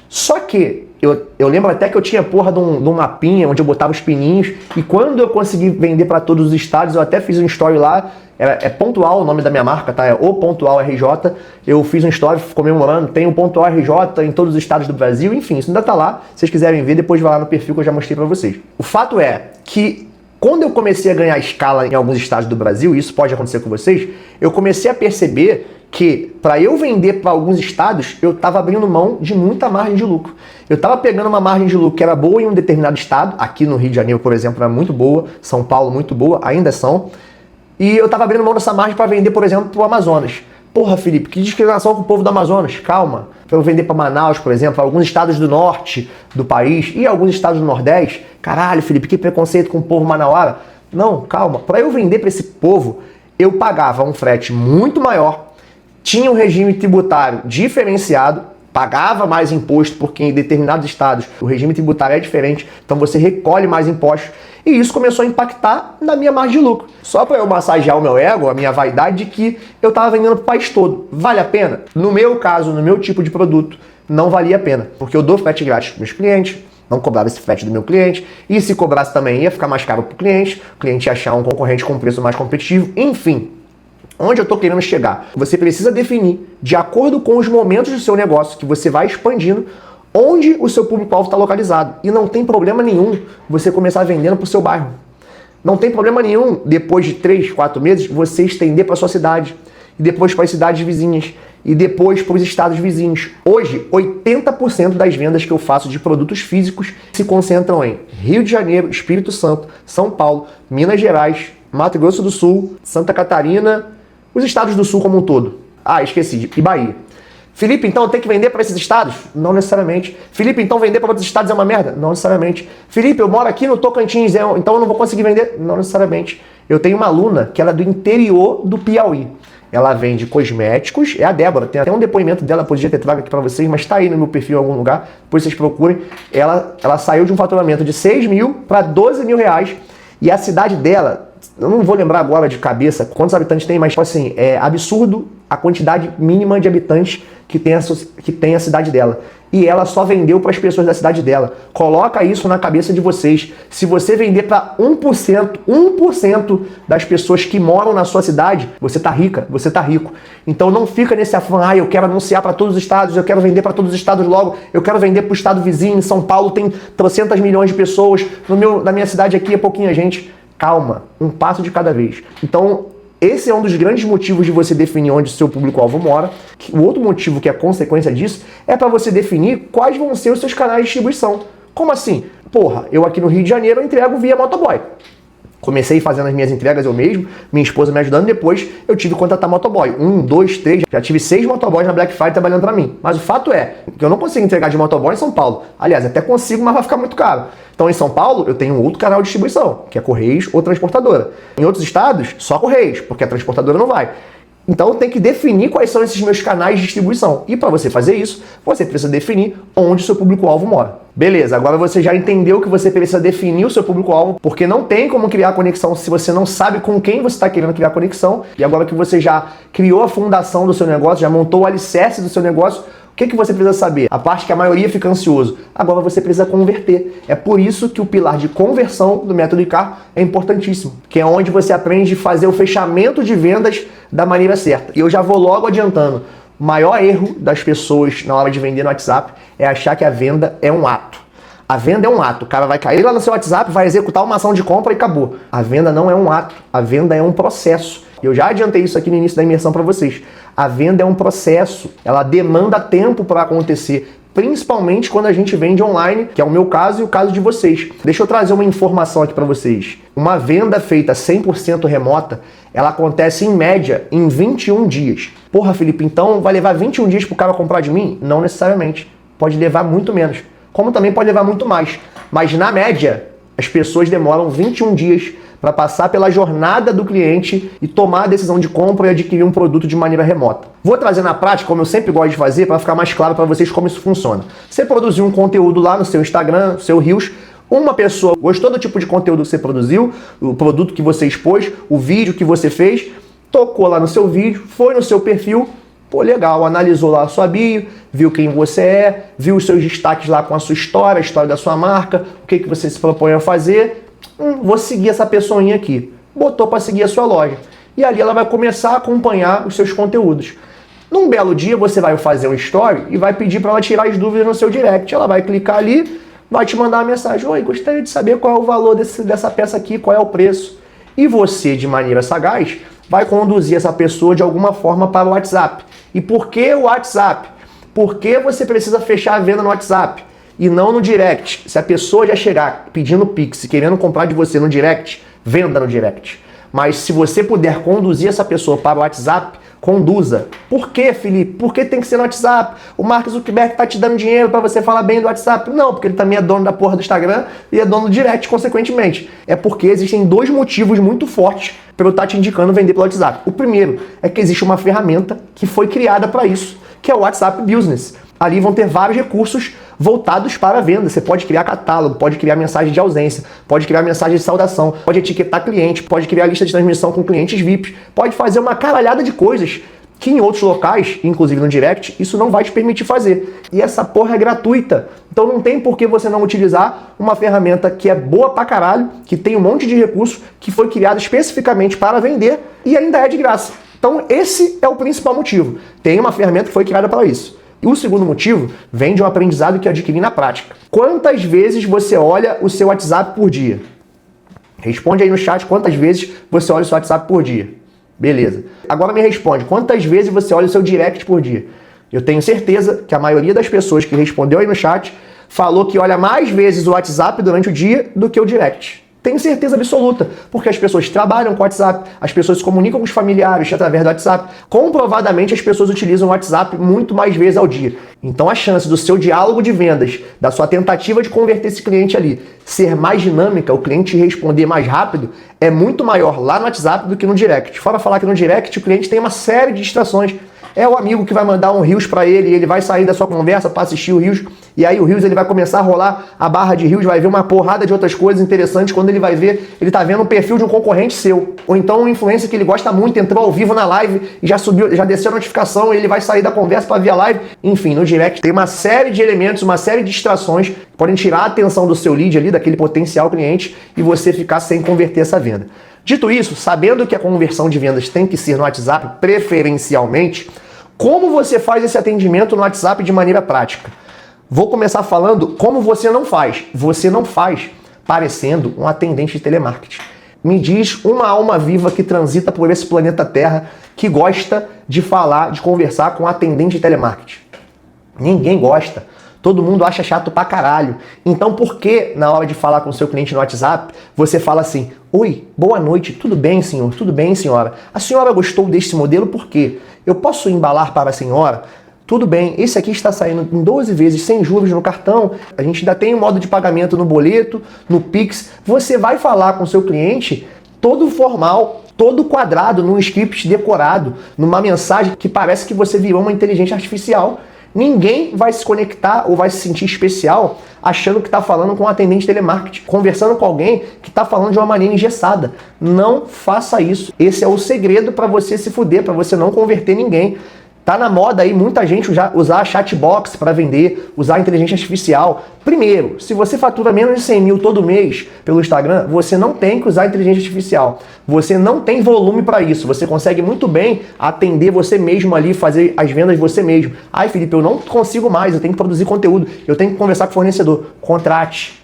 Só que eu lembro até que eu tinha porra de um mapinha onde eu botava os pininhos, e quando eu consegui vender para todos os estados, eu até fiz um story lá, é Pontual o nome da minha marca, tá? É o Pontual RJ. Eu fiz um story comemorando, tem o Pontual RJ em todos os estados do Brasil, enfim, isso ainda tá lá. Se vocês quiserem ver, depois vai lá no perfil que eu já mostrei para vocês. O fato é que quando eu comecei a ganhar escala em alguns estados do Brasil, e isso pode acontecer com vocês, eu comecei a perceber que para eu vender para alguns estados, eu estava abrindo mão de muita margem de lucro. Eu estava pegando uma margem de lucro que era boa em um determinado estado, aqui no Rio de Janeiro, por exemplo, era muito boa, São Paulo muito boa, ainda são, e eu estava abrindo mão dessa margem para vender, por exemplo, para o Amazonas. Porra, Felipe, que discriminação com o povo do Amazonas, calma. Para eu vender para Manaus, por exemplo, alguns estados do norte do país e alguns estados do Nordeste, caralho, Felipe, que preconceito com o povo manauara. Não, calma, para eu vender para esse povo, eu pagava um frete muito maior, tinha um regime tributário diferenciado, pagava mais imposto, porque em determinados estados o regime tributário é diferente, então você recolhe mais impostos, e isso começou a impactar na minha margem de lucro. Só para eu massagear o meu ego, a minha vaidade, de que eu estava vendendo para o país todo. Vale a pena? No meu caso, no meu tipo de produto, não valia a pena, porque eu dou frete grátis para meus clientes, não cobrava esse frete do meu cliente, e se cobrasse também ia ficar mais caro para o cliente ia achar um concorrente com preço mais competitivo, enfim. Onde eu estou querendo chegar? Você precisa definir, de acordo com os momentos do seu negócio, que você vai expandindo, onde o seu público-alvo está localizado. E não tem problema nenhum você começar vendendo para o seu bairro. Não tem problema nenhum, depois de 3, 4 meses, você estender para a sua cidade, e depois para as cidades vizinhas, e depois para os estados vizinhos. Hoje, 80% das vendas que eu faço de produtos físicos se concentram em Rio de Janeiro, Espírito Santo, São Paulo, Minas Gerais, Mato Grosso do Sul, Santa Catarina, os estados do sul como um todo. Ah, esqueci, e Bahia. Felipe, então eu tenho que vender para esses estados? Não necessariamente. Felipe, então vender para outros estados é uma merda? Não necessariamente. Felipe, eu moro aqui no Tocantins, então eu não vou conseguir vender? Não necessariamente. Eu tenho uma aluna que ela é do interior do Piauí. Ela vende cosméticos, é a Débora, tem até um depoimento dela, podia ter trago aqui para vocês, mas tá aí no meu perfil em algum lugar, depois vocês procurem. Ela saiu de um faturamento de 6 mil para 12 mil reais, e a cidade dela, eu não vou lembrar agora de cabeça quantos habitantes tem, mas assim, é absurdo a quantidade mínima de habitantes que tem a cidade dela. E ela só vendeu para as pessoas da cidade dela. Coloca isso na cabeça de vocês. Se você vender para 1% das pessoas que moram na sua cidade, você tá rica, você tá rico. Então não fica nesse afã, eu quero anunciar para todos os estados, eu quero vender para todos os estados logo, eu quero vender para o estado vizinho, em São Paulo tem 300 milhões de pessoas, na minha cidade aqui é pouquinha gente. Calma, um passo de cada vez. Então, esse é um dos grandes motivos de você definir onde o seu público-alvo mora. O outro motivo que é consequência disso é para você definir quais vão ser os seus canais de distribuição. Como assim? Porra, eu aqui no Rio de Janeiro entrego via motoboy. Comecei fazendo as minhas entregas eu mesmo, minha esposa me ajudando, depois eu tive que contratar motoboy. 1, 2, 3, já tive 6 motoboys na Black Friday trabalhando para mim. Mas o fato é que eu não consigo entregar de motoboy em São Paulo. Aliás, até consigo, mas vai ficar muito caro. Então em São Paulo eu tenho um outro canal de distribuição, que é Correios ou transportadora. Em outros estados, só Correios, porque a transportadora não vai. Então tem que definir quais são esses meus canais de distribuição. E para você fazer isso, você precisa definir onde o seu público-alvo mora. Beleza, agora você já entendeu que você precisa definir o seu público-alvo, porque não tem como criar conexão se você não sabe com quem você está querendo criar conexão. E agora que você já criou a fundação do seu negócio, já montou o alicerce do seu negócio, o que você precisa saber? A parte que a maioria fica ansioso. Agora você precisa converter. É por isso que o pilar de conversão do método ICAR é importantíssimo, que é onde você aprende a fazer o fechamento de vendas da maneira certa. E eu já vou logo adiantando. O maior erro das pessoas na hora de vender no WhatsApp é achar que a venda é um ato. A venda é um ato. O cara vai cair lá no seu WhatsApp, vai executar uma ação de compra e acabou. A venda não é um ato. A venda é um processo. Eu já adiantei isso aqui no início da imersão para vocês. A venda é um processo. Ela demanda tempo para acontecer, principalmente quando a gente vende online, que é o meu caso e o caso de vocês. Deixa eu trazer uma informação aqui para vocês. Uma venda feita 100% remota, ela acontece em média em 21 dias. Porra, Felipe, então vai levar 21 dias pro cara comprar de mim? Não necessariamente. Pode levar muito menos. Como também pode levar muito mais. Mas na média, as pessoas demoram 21 dias para passar pela jornada do cliente e tomar a decisão de compra e adquirir um produto de maneira remota. Vou trazer na prática, como eu sempre gosto de fazer, para ficar mais claro para vocês como isso funciona. Você produziu um conteúdo lá no seu Instagram, no seu Reels, uma pessoa gostou do tipo de conteúdo que você produziu, o produto que você expôs, o vídeo que você fez, tocou lá no seu vídeo, foi no seu perfil, pô, legal, analisou lá a sua bio, viu quem você é, viu os seus destaques lá com a sua história, a história da sua marca, o que você se propõe a fazer. Vou seguir essa pessoinha aqui. Botou para seguir a sua loja. E ali ela vai começar a acompanhar os seus conteúdos. Num belo dia você vai fazer um story e vai pedir para ela tirar as dúvidas no seu direct. Ela vai clicar ali, vai te mandar uma mensagem. Oi, gostaria de saber qual é o valor dessa peça aqui, qual é o preço. E você, de maneira sagaz, vai conduzir essa pessoa de alguma forma para o WhatsApp. E por que o WhatsApp? Porque você precisa fechar a venda no WhatsApp e não no direct. Se a pessoa já chegar pedindo Pix e querendo comprar de você no direct, venda no direct. Mas se você puder conduzir essa pessoa para o WhatsApp, conduza. Por que, Felipe? Por que tem que ser no WhatsApp? O Mark Zuckerberg tá te dando dinheiro para você falar bem do WhatsApp? Não, porque ele também é dono da porra do Instagram e é dono do direct, consequentemente. É porque existem dois motivos muito fortes para eu estar te indicando vender pelo WhatsApp. O primeiro é que existe uma ferramenta que foi criada para isso, que é o WhatsApp Business. Ali vão ter vários recursos voltados para a venda. Você pode criar catálogo, pode criar mensagem de ausência, pode criar mensagem de saudação, pode etiquetar cliente, pode criar lista de transmissão com clientes VIPs, pode fazer uma caralhada de coisas que em outros locais, inclusive no direct, isso não vai te permitir fazer. E essa porra é gratuita. Então não tem por que você não utilizar uma ferramenta que é boa pra caralho, que tem um monte de recursos, que foi criada especificamente para vender e ainda é de graça. Então esse é o principal motivo. Tem uma ferramenta que foi criada para isso. E o segundo motivo vem de um aprendizado que eu adquiri na prática. Quantas vezes você olha o seu WhatsApp por dia? Responde aí no chat quantas vezes você olha o seu WhatsApp por dia. Beleza. Agora me responde, quantas vezes você olha o seu direct por dia? Eu tenho certeza que a maioria das pessoas que respondeu aí no chat falou que olha mais vezes o WhatsApp durante o dia do que o direct. Tenho certeza absoluta, porque as pessoas trabalham com o WhatsApp, as pessoas se comunicam com os familiares através do WhatsApp. Comprovadamente, as pessoas utilizam o WhatsApp muito mais vezes ao dia. Então, a chance do seu diálogo de vendas, da sua tentativa de converter esse cliente ali, ser mais dinâmica, o cliente responder mais rápido, é muito maior lá no WhatsApp do que no direct. Fora falar que no direct o cliente tem uma série de distrações. É o amigo que vai mandar um Reels para ele e ele vai sair da sua conversa para assistir o Reels. E aí o Reels ele vai começar a rolar a barra de Reels, vai ver uma porrada de outras coisas interessantes. Quando ele vai ver, ele tá vendo um perfil de um concorrente seu. Ou então um influencer que ele gosta muito, entrou ao vivo na live e já subiu, já desceu a notificação e ele vai sair da conversa para ver a live. Enfim, no direct tem uma série de elementos, uma série de distrações que podem tirar a atenção do seu lead ali, daquele potencial cliente, e você ficar sem converter essa venda. Dito isso, sabendo que a conversão de vendas tem que ser no WhatsApp preferencialmente, como você faz esse atendimento no WhatsApp de maneira prática? Vou começar falando como você não faz. Você não faz parecendo um atendente de telemarketing. Me diz uma alma viva que transita por esse planeta Terra que gosta de falar, de conversar com um atendente de telemarketing. Ninguém gosta. Todo mundo acha chato pra caralho. Então por que na hora de falar com o seu cliente no WhatsApp, você fala assim: oi, boa noite, tudo bem, senhor? Tudo bem, senhora? A senhora gostou deste modelo por quê? Eu posso embalar para a senhora? Tudo bem, esse aqui está saindo em 12 vezes sem juros no cartão. A gente ainda tem um modo de pagamento no boleto, no Pix. Você vai falar com o seu cliente todo formal, todo quadrado, num script decorado, numa mensagem que parece que você virou uma inteligência artificial. Ninguém vai se conectar ou vai se sentir especial achando que está falando com um atendente de telemarketing, conversando com alguém que está falando de uma maneira engessada. Não faça isso. Esse é o segredo para você se fuder, para você não converter ninguém. Tá na moda aí muita gente usar chatbox para vender, usar inteligência artificial. Primeiro, se você fatura menos de 100 mil todo mês pelo Instagram, você não tem que usar inteligência artificial. Você não tem volume para isso. Você consegue muito bem atender você mesmo ali, fazer as vendas você mesmo. Ai, Felipe, eu não consigo mais, eu tenho que produzir conteúdo, eu tenho que conversar com o fornecedor. Contrate.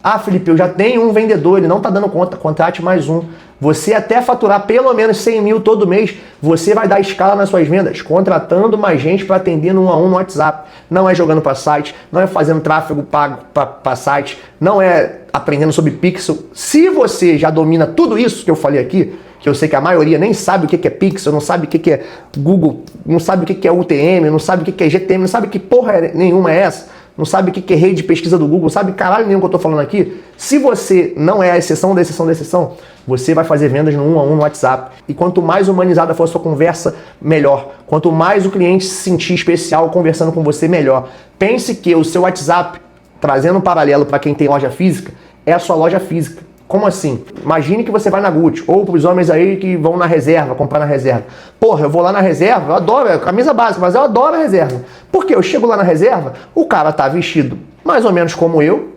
Ah, Felipe, eu já tenho um vendedor, ele não está dando conta, contrate mais um. Você até faturar pelo menos 100 mil todo mês, você vai dar escala nas suas vendas, contratando mais gente para atender no 1 a 1 no WhatsApp. Não é jogando para site, não é fazendo tráfego pago para site, não é aprendendo sobre pixel. Se você já domina tudo isso que eu falei aqui, que eu sei que a maioria nem sabe o que é pixel, não sabe o que é Google, não sabe o que é UTM, não sabe o que é GTM, não sabe que porra nenhuma é essa, não sabe o que é rede de pesquisa do Google, não sabe caralho nenhum que eu tô falando aqui. Se você não é a exceção da exceção da exceção, você vai fazer vendas no 1 a 1 no WhatsApp. E quanto mais humanizada for a sua conversa, melhor. Quanto mais o cliente se sentir especial conversando com você, melhor. Pense que o seu WhatsApp, trazendo um paralelo para quem tem loja física, é a sua loja física. Como assim? Imagine que você vai na Gucci, ou para os homens aí que vão na reserva, comprar na reserva. Porra, eu vou lá na reserva, eu adoro, é camisa básica, mas eu adoro a reserva. Porque eu chego lá na reserva, o cara tá vestido mais ou menos como eu,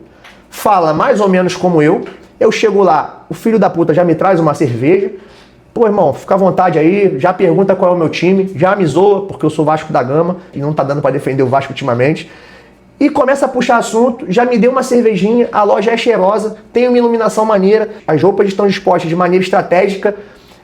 fala mais ou menos como eu chego lá, o filho da puta já me traz uma cerveja. Pô, irmão, fica à vontade aí, já pergunta qual é o meu time, já me zoa, porque eu sou Vasco da Gama, e não tá dando para defender o Vasco ultimamente. E começa a puxar assunto, já me deu uma cervejinha, a loja é cheirosa, tem uma iluminação maneira, as roupas estão dispostas de maneira estratégica,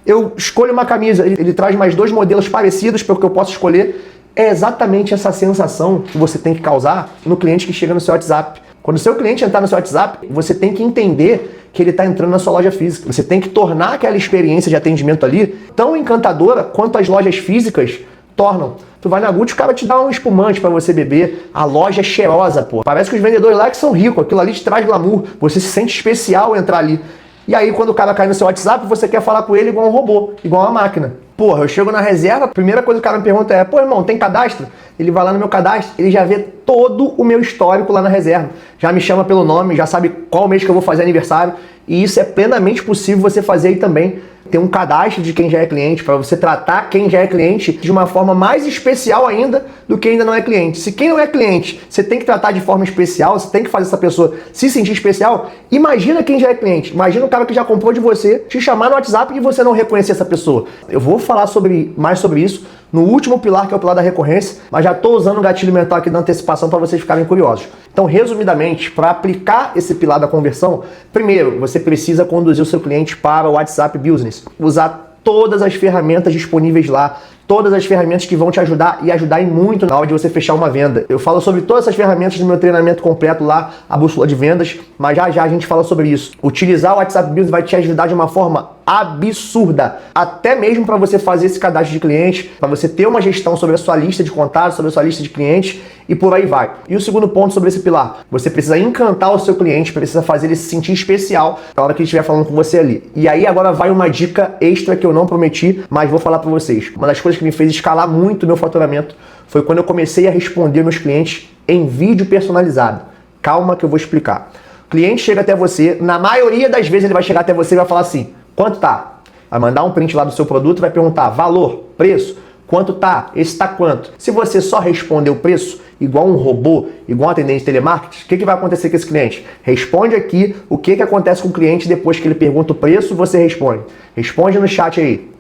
eu escolho uma camisa, ele traz mais 2 modelos parecidos para o que eu posso escolher. É exatamente essa sensação que você tem que causar no cliente que chega no seu WhatsApp. Quando o seu cliente entrar no seu WhatsApp, você tem que entender que ele está entrando na sua loja física. Você tem que tornar aquela experiência de atendimento ali tão encantadora quanto as lojas físicas tornam. Tu vai na Gucci, o cara te dá um espumante para você beber, a loja é cheirosa, pô. Parece que os vendedores lá que são ricos, aquilo ali te traz glamour, você se sente especial entrar ali. E aí quando o cara cai no seu WhatsApp, você quer falar com ele igual um robô, igual uma máquina. Porra, eu chego na reserva, a primeira coisa que o cara me pergunta é, pô, irmão, tem cadastro? Ele vai lá no meu cadastro, ele já vê todo o meu histórico lá na reserva. Já me chama pelo nome, já sabe qual mês que eu vou fazer aniversário. E isso é plenamente possível você fazer aí também. Ter um cadastro de quem já é cliente, para você tratar quem já é cliente de uma forma mais especial ainda do que ainda não é cliente. Se quem não é cliente, você tem que tratar de forma especial, você tem que fazer essa pessoa se sentir especial, imagina quem já é cliente. Imagina o cara que já comprou de você, te chamar no WhatsApp e você não reconhecer essa pessoa. Eu vou falar mais sobre isso no último pilar, que é o pilar da recorrência, mas já estou usando o gatilho mental aqui da antecipação para vocês ficarem curiosos. Então, resumidamente, para aplicar esse pilar da conversão, primeiro, você precisa conduzir o seu cliente para o WhatsApp Business. Usar todas as ferramentas disponíveis lá, todas as ferramentas que vão te ajudar e ajudar em muito na hora de você fechar uma venda. Eu falo sobre todas essas ferramentas no meu treinamento completo lá, a Bússola de Vendas, mas já a gente fala sobre isso. Utilizar o WhatsApp Business vai te ajudar de uma forma absurda, até mesmo para você fazer esse cadastro de clientes, para você ter uma gestão sobre a sua lista de contatos, sobre a sua lista de clientes e por aí vai. E o segundo ponto sobre esse pilar, você precisa encantar o seu cliente, precisa fazer ele se sentir especial na hora que ele estiver falando com você ali. E aí agora vai uma dica extra que eu não prometi, mas vou falar para vocês. Uma das coisas que me fez escalar muito o meu faturamento foi quando eu comecei a responder meus clientes em vídeo personalizado. Calma que eu vou explicar. O cliente chega até você, na maioria das vezes ele vai chegar até você e vai falar assim, quanto tá? Vai mandar um print lá do seu produto e vai perguntar valor, preço, quanto tá? Esse tá quanto? Se você só responder o preço, igual um robô, igual um atendente de telemarketing, o que vai acontecer com esse cliente? Responde aqui o que acontece com o cliente depois que ele pergunta o preço, você responde. Responde no chat aí.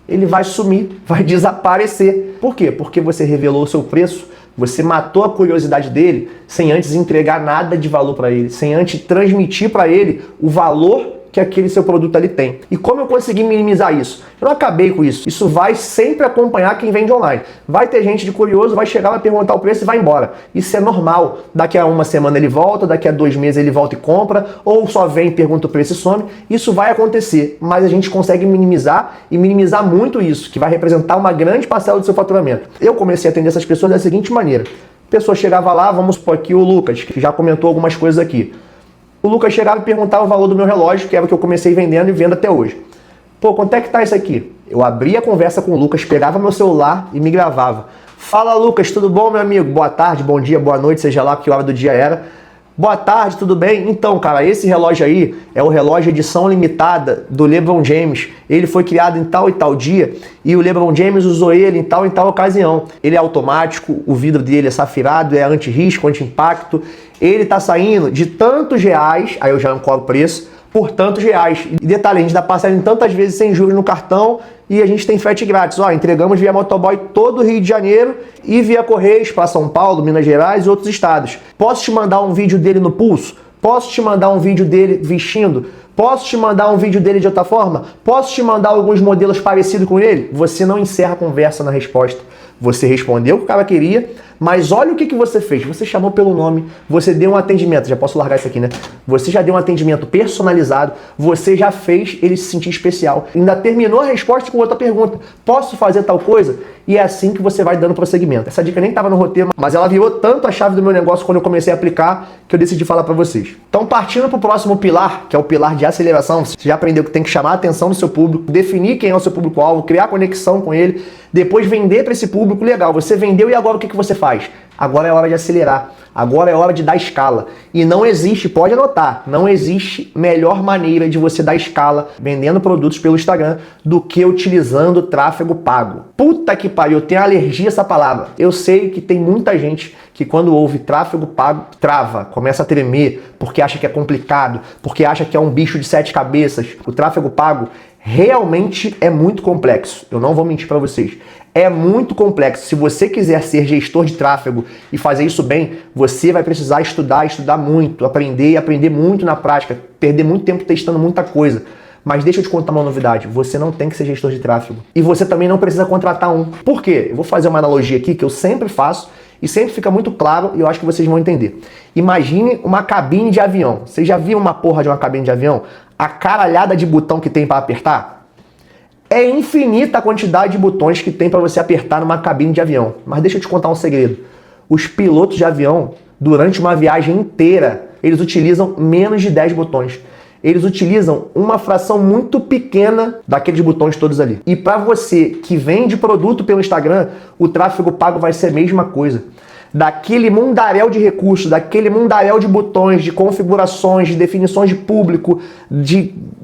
Ele vai sumir, vai desaparecer. Por quê? Porque você revelou o seu preço, você matou a curiosidade dele sem antes entregar nada de valor para ele, sem antes transmitir para ele o valor que aquele seu produto ali tem. E como eu consegui minimizar isso? Eu não acabei com isso. Isso vai sempre acompanhar quem vende online. Vai ter gente de curioso, vai chegar, vai perguntar o preço e vai embora. Isso é normal. Daqui a uma semana ele volta, daqui a 2 meses ele volta e compra, ou só vem, pergunta o preço e some. Isso vai acontecer, mas a gente consegue minimizar e minimizar muito isso, que vai representar uma grande parcela do seu faturamento. Eu comecei a atender essas pessoas da seguinte maneira. A pessoa chegava lá, vamos supor aqui o Lucas, que já comentou algumas coisas aqui. O Lucas chegava e perguntava o valor do meu relógio, que era o que eu comecei vendendo e vendo até hoje. Pô, quanto é que tá isso aqui? Eu abria a conversa com o Lucas, pegava meu celular e me gravava. Fala, Lucas, tudo bom, meu amigo? Boa tarde, bom dia, boa noite, seja lá que hora do dia era. Boa tarde, tudo bem? Então, cara, esse relógio aí é o relógio edição limitada do LeBron James. Ele foi criado em tal e tal dia e o LeBron James usou ele em tal e tal ocasião. Ele é automático, o vidro dele é safirado, é anti-risco, anti-impacto. Ele tá saindo de tantos reais, aí eu já ancoro o preço, por tantos reais. E detalhe, a gente dá parcela em tantas vezes sem juros no cartão e a gente tem frete grátis. Ó, entregamos via motoboy todo o Rio de Janeiro e via Correios para São Paulo, Minas Gerais e outros estados. Posso te mandar um vídeo dele no pulso? Posso te mandar um vídeo dele vestindo? Posso te mandar um vídeo dele de outra forma? Posso te mandar alguns modelos parecidos com ele? Você não encerra a conversa na resposta. Você respondeu o que o cara queria, mas olha o que você fez. Você chamou pelo nome, você deu um atendimento, já posso largar isso aqui, né? Você já deu um atendimento personalizado, você já fez ele se sentir especial. Ainda terminou a resposta com outra pergunta. Posso fazer tal coisa? E é assim que você vai dando prosseguimento. Essa dica nem estava no roteiro, mas ela virou tanto a chave do meu negócio quando eu comecei a aplicar que eu decidi falar para vocês. Então, partindo para o próximo pilar, que é o pilar de aceleração, você já aprendeu que tem que chamar a atenção do seu público, definir quem é o seu público-alvo, criar conexão com ele, depois vender para esse público. Legal, você vendeu e agora o que você faz? Agora é hora de acelerar, agora é hora de dar escala. E não existe, pode anotar, não existe melhor maneira de você dar escala vendendo produtos pelo Instagram do que utilizando tráfego pago. Puta que pariu, eu tenho alergia a essa palavra. Eu sei que tem muita gente que quando ouve tráfego pago, trava, começa a tremer, porque acha que é complicado, porque acha que é um bicho de 7 cabeças. O tráfego pago realmente é muito complexo. Eu não vou mentir para vocês. É muito complexo. Se você quiser ser gestor de tráfego e fazer isso bem, você vai precisar estudar muito, aprender muito na prática, perder muito tempo testando muita coisa. Mas deixa eu te contar uma novidade, você não tem que ser gestor de tráfego. E você também não precisa contratar um. Por quê? Eu vou fazer uma analogia aqui que eu sempre faço e sempre fica muito claro e eu acho que vocês vão entender. Imagine uma cabine de avião. Você já viu uma porra de uma cabine de avião? A caralhada de botão que tem para apertar? É infinita a quantidade de botões que tem para você apertar numa cabine de avião. Mas deixa eu te contar um segredo. Os pilotos de avião, durante uma viagem inteira, eles utilizam menos de 10 botões. Eles utilizam uma fração muito pequena daqueles botões todos ali. E para você que vende produto pelo Instagram, o tráfego pago vai ser a mesma coisa. Daquele mundaréu de recursos, daquele mundaréu de botões, de configurações, de definições de público,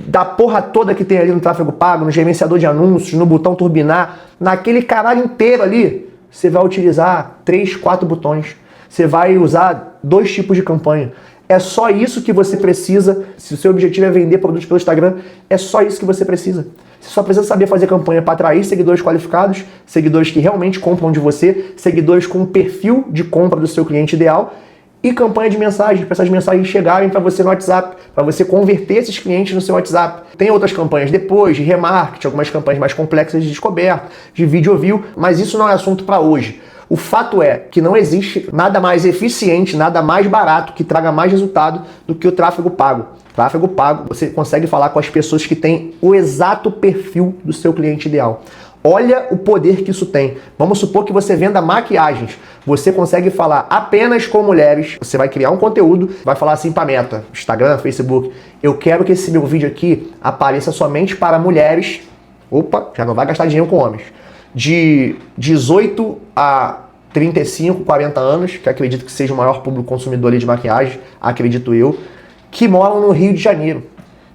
da porra toda que tem ali no tráfego pago, no gerenciador de anúncios, no botão turbinar, naquele caralho inteiro ali, você vai utilizar 3, 4 botões. Você vai usar 2 tipos de campanha. É só isso que você precisa. Se o seu objetivo é vender produtos pelo Instagram, é só isso que você precisa. Você só precisa saber fazer campanha para atrair seguidores qualificados, seguidores que realmente compram de você, seguidores com um perfil de compra do seu cliente ideal e campanha de mensagens, para essas mensagens chegarem para você no WhatsApp, para você converter esses clientes no seu WhatsApp. Tem outras campanhas depois, de remarketing, algumas campanhas mais complexas de descoberta, de video view, mas isso não é assunto para hoje. O fato é que não existe nada mais eficiente, nada mais barato que traga mais resultado do que o tráfego pago. Tráfego pago, você consegue falar com as pessoas que têm o exato perfil do seu cliente ideal. Olha o poder que isso tem. Vamos supor que você venda maquiagens. Você consegue falar apenas com mulheres. Você vai criar um conteúdo, vai falar assim para Meta, Instagram, Facebook. Eu quero que esse meu vídeo aqui apareça somente para mulheres. Opa, já não vai gastar dinheiro com homens. De 18 a 35, 40 anos, que acredito que seja o maior público consumidor de maquiagem, acredito eu, que moram no Rio de Janeiro,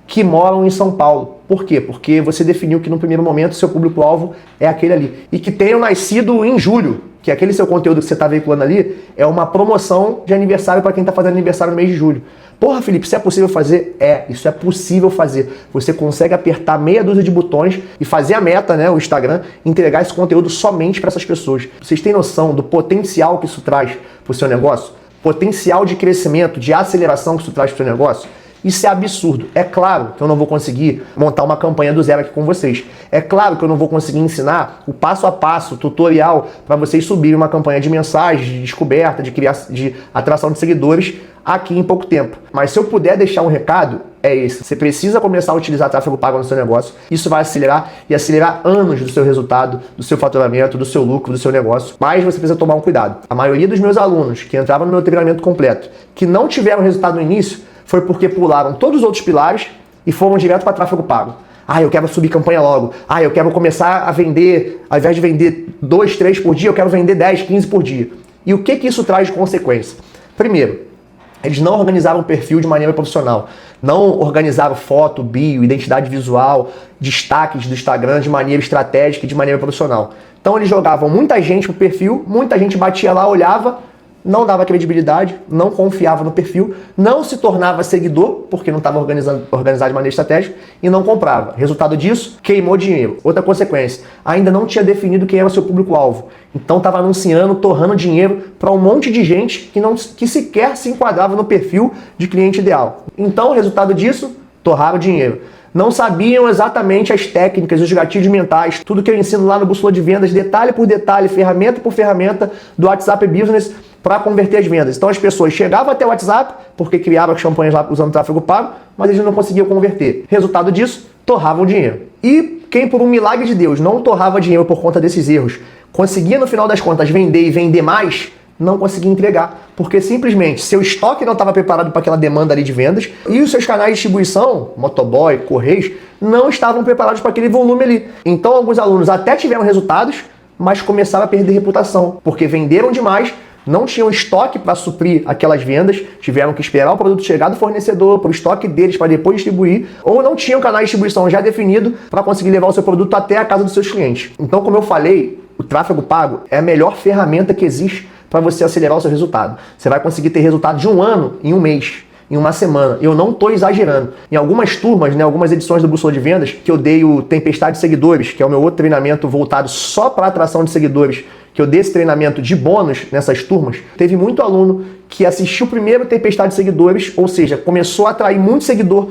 que moram em São Paulo. Por quê? Porque você definiu que no primeiro momento seu público-alvo é aquele ali. E que tenham nascido em julho, que aquele seu conteúdo que você está veiculando ali é uma promoção de aniversário para quem está fazendo aniversário no mês de julho. Porra, Felipe, isso é possível fazer? É, isso é possível fazer. Você consegue apertar meia dúzia de botões e fazer a meta, né, o Instagram, entregar esse conteúdo somente para essas pessoas. Vocês têm noção do potencial que isso traz para o seu negócio? Potencial de crescimento, de aceleração que isso traz para o seu negócio? Isso é absurdo. É claro que eu não vou conseguir montar uma campanha do zero aqui com vocês. É claro que eu não vou conseguir ensinar o passo a passo, tutorial, para vocês subirem uma campanha de mensagens, de descoberta, de atração de seguidores aqui em pouco tempo. Mas se eu puder deixar um recado, é esse. Você precisa começar a utilizar tráfego pago no seu negócio. Isso vai acelerar e acelerar anos do seu resultado, do seu faturamento, do seu lucro, do seu negócio. Mas você precisa tomar um cuidado. A maioria dos meus alunos que entravam no meu treinamento completo, que não tiveram resultado no início, foi porque pularam todos os outros pilares e foram direto para tráfego pago. Ah, eu quero subir campanha logo. Ah, eu quero começar a vender, ao invés de vender 2, 3 por dia, eu quero vender 10, 15 por dia. E o que isso traz de consequência? Primeiro, eles não organizaram o perfil de maneira profissional. Não organizaram foto, bio, identidade visual, destaques do Instagram de maneira estratégica e de maneira profissional. Então eles jogavam muita gente pro perfil, muita gente batia lá, olhava, não dava credibilidade, não confiava no perfil, não se tornava seguidor, porque não estava organizado de maneira estratégica, e não comprava. Resultado disso, queimou dinheiro. Outra consequência, ainda não tinha definido quem era o seu público-alvo. Então estava anunciando, torrando dinheiro para um monte de gente que sequer se enquadrava no perfil de cliente ideal. Então, resultado disso, torraram dinheiro. Não sabiam exatamente as técnicas, os gatilhos mentais, tudo que eu ensino lá no Bússola de Vendas, detalhe por detalhe, ferramenta por ferramenta do WhatsApp Business para converter as vendas. Então as pessoas chegavam até o WhatsApp, porque criavam as campanhas lá usando tráfego pago, mas eles não conseguiam converter. Resultado disso, torravam dinheiro. E quem por um milagre de Deus não torrava dinheiro por conta desses erros, conseguia no final das contas vender e vender mais, não conseguia entregar, porque simplesmente seu estoque não estava preparado para aquela demanda ali de vendas e os seus canais de distribuição, motoboy, correios, não estavam preparados para aquele volume ali. Então alguns alunos até tiveram resultados, mas começaram a perder reputação, porque venderam demais, não tinham estoque para suprir aquelas vendas, tiveram que esperar o produto chegar do fornecedor, para o estoque deles, para depois distribuir, ou não tinham canal de distribuição já definido para conseguir levar o seu produto até a casa dos seus clientes. Então, como eu falei, o tráfego pago é a melhor ferramenta que existe para você acelerar o seu resultado. Você vai conseguir ter resultado de 1 ano em 1 mês, em 1 semana. Eu não estou exagerando. Em algumas turmas, algumas edições do Bússola de Vendas, que eu dei o Tempestade de Seguidores, que é o meu outro treinamento voltado só para atração de seguidores, que eu dei esse treinamento de bônus nessas turmas, teve muito aluno que assistiu primeiro Tempestade de Seguidores, ou seja, começou a atrair muito seguidor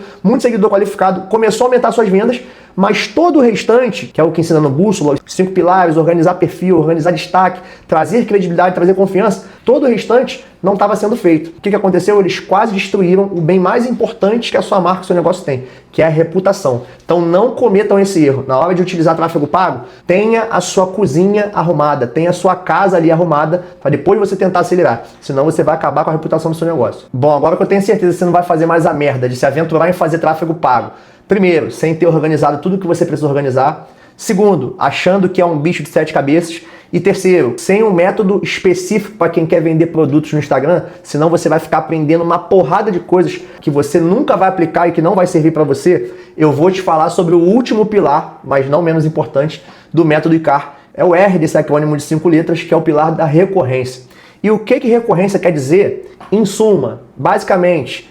qualificado, começou a aumentar suas vendas, mas todo o restante, que é o que ensina no Bússola, os 5 pilares, organizar perfil, organizar destaque, trazer credibilidade, trazer confiança, todo o restante não estava sendo feito. O que aconteceu? Eles quase destruíram o bem mais importante que a sua marca, o seu negócio tem, que é a reputação. Então não cometam esse erro. Na hora de utilizar tráfego pago, tenha a sua cozinha arrumada, tenha a sua casa ali arrumada, para depois você tentar acelerar. Senão você vai acabar com a reputação do seu negócio. Bom, agora que eu tenho certeza que você não vai fazer mais a merda de se aventurar em fazer tráfego pago, primeiro, sem ter organizado tudo que você precisa organizar. Segundo, achando que é um bicho de 7 cabeças. E terceiro, sem um método específico para quem quer vender produtos no Instagram, senão você vai ficar aprendendo uma porrada de coisas que você nunca vai aplicar e que não vai servir para você. Eu vou te falar sobre o último pilar, mas não menos importante, do método ICAR. É o R desse acrônimo de 5 letras, que é o pilar da recorrência. E o que recorrência quer dizer? Em suma, basicamente,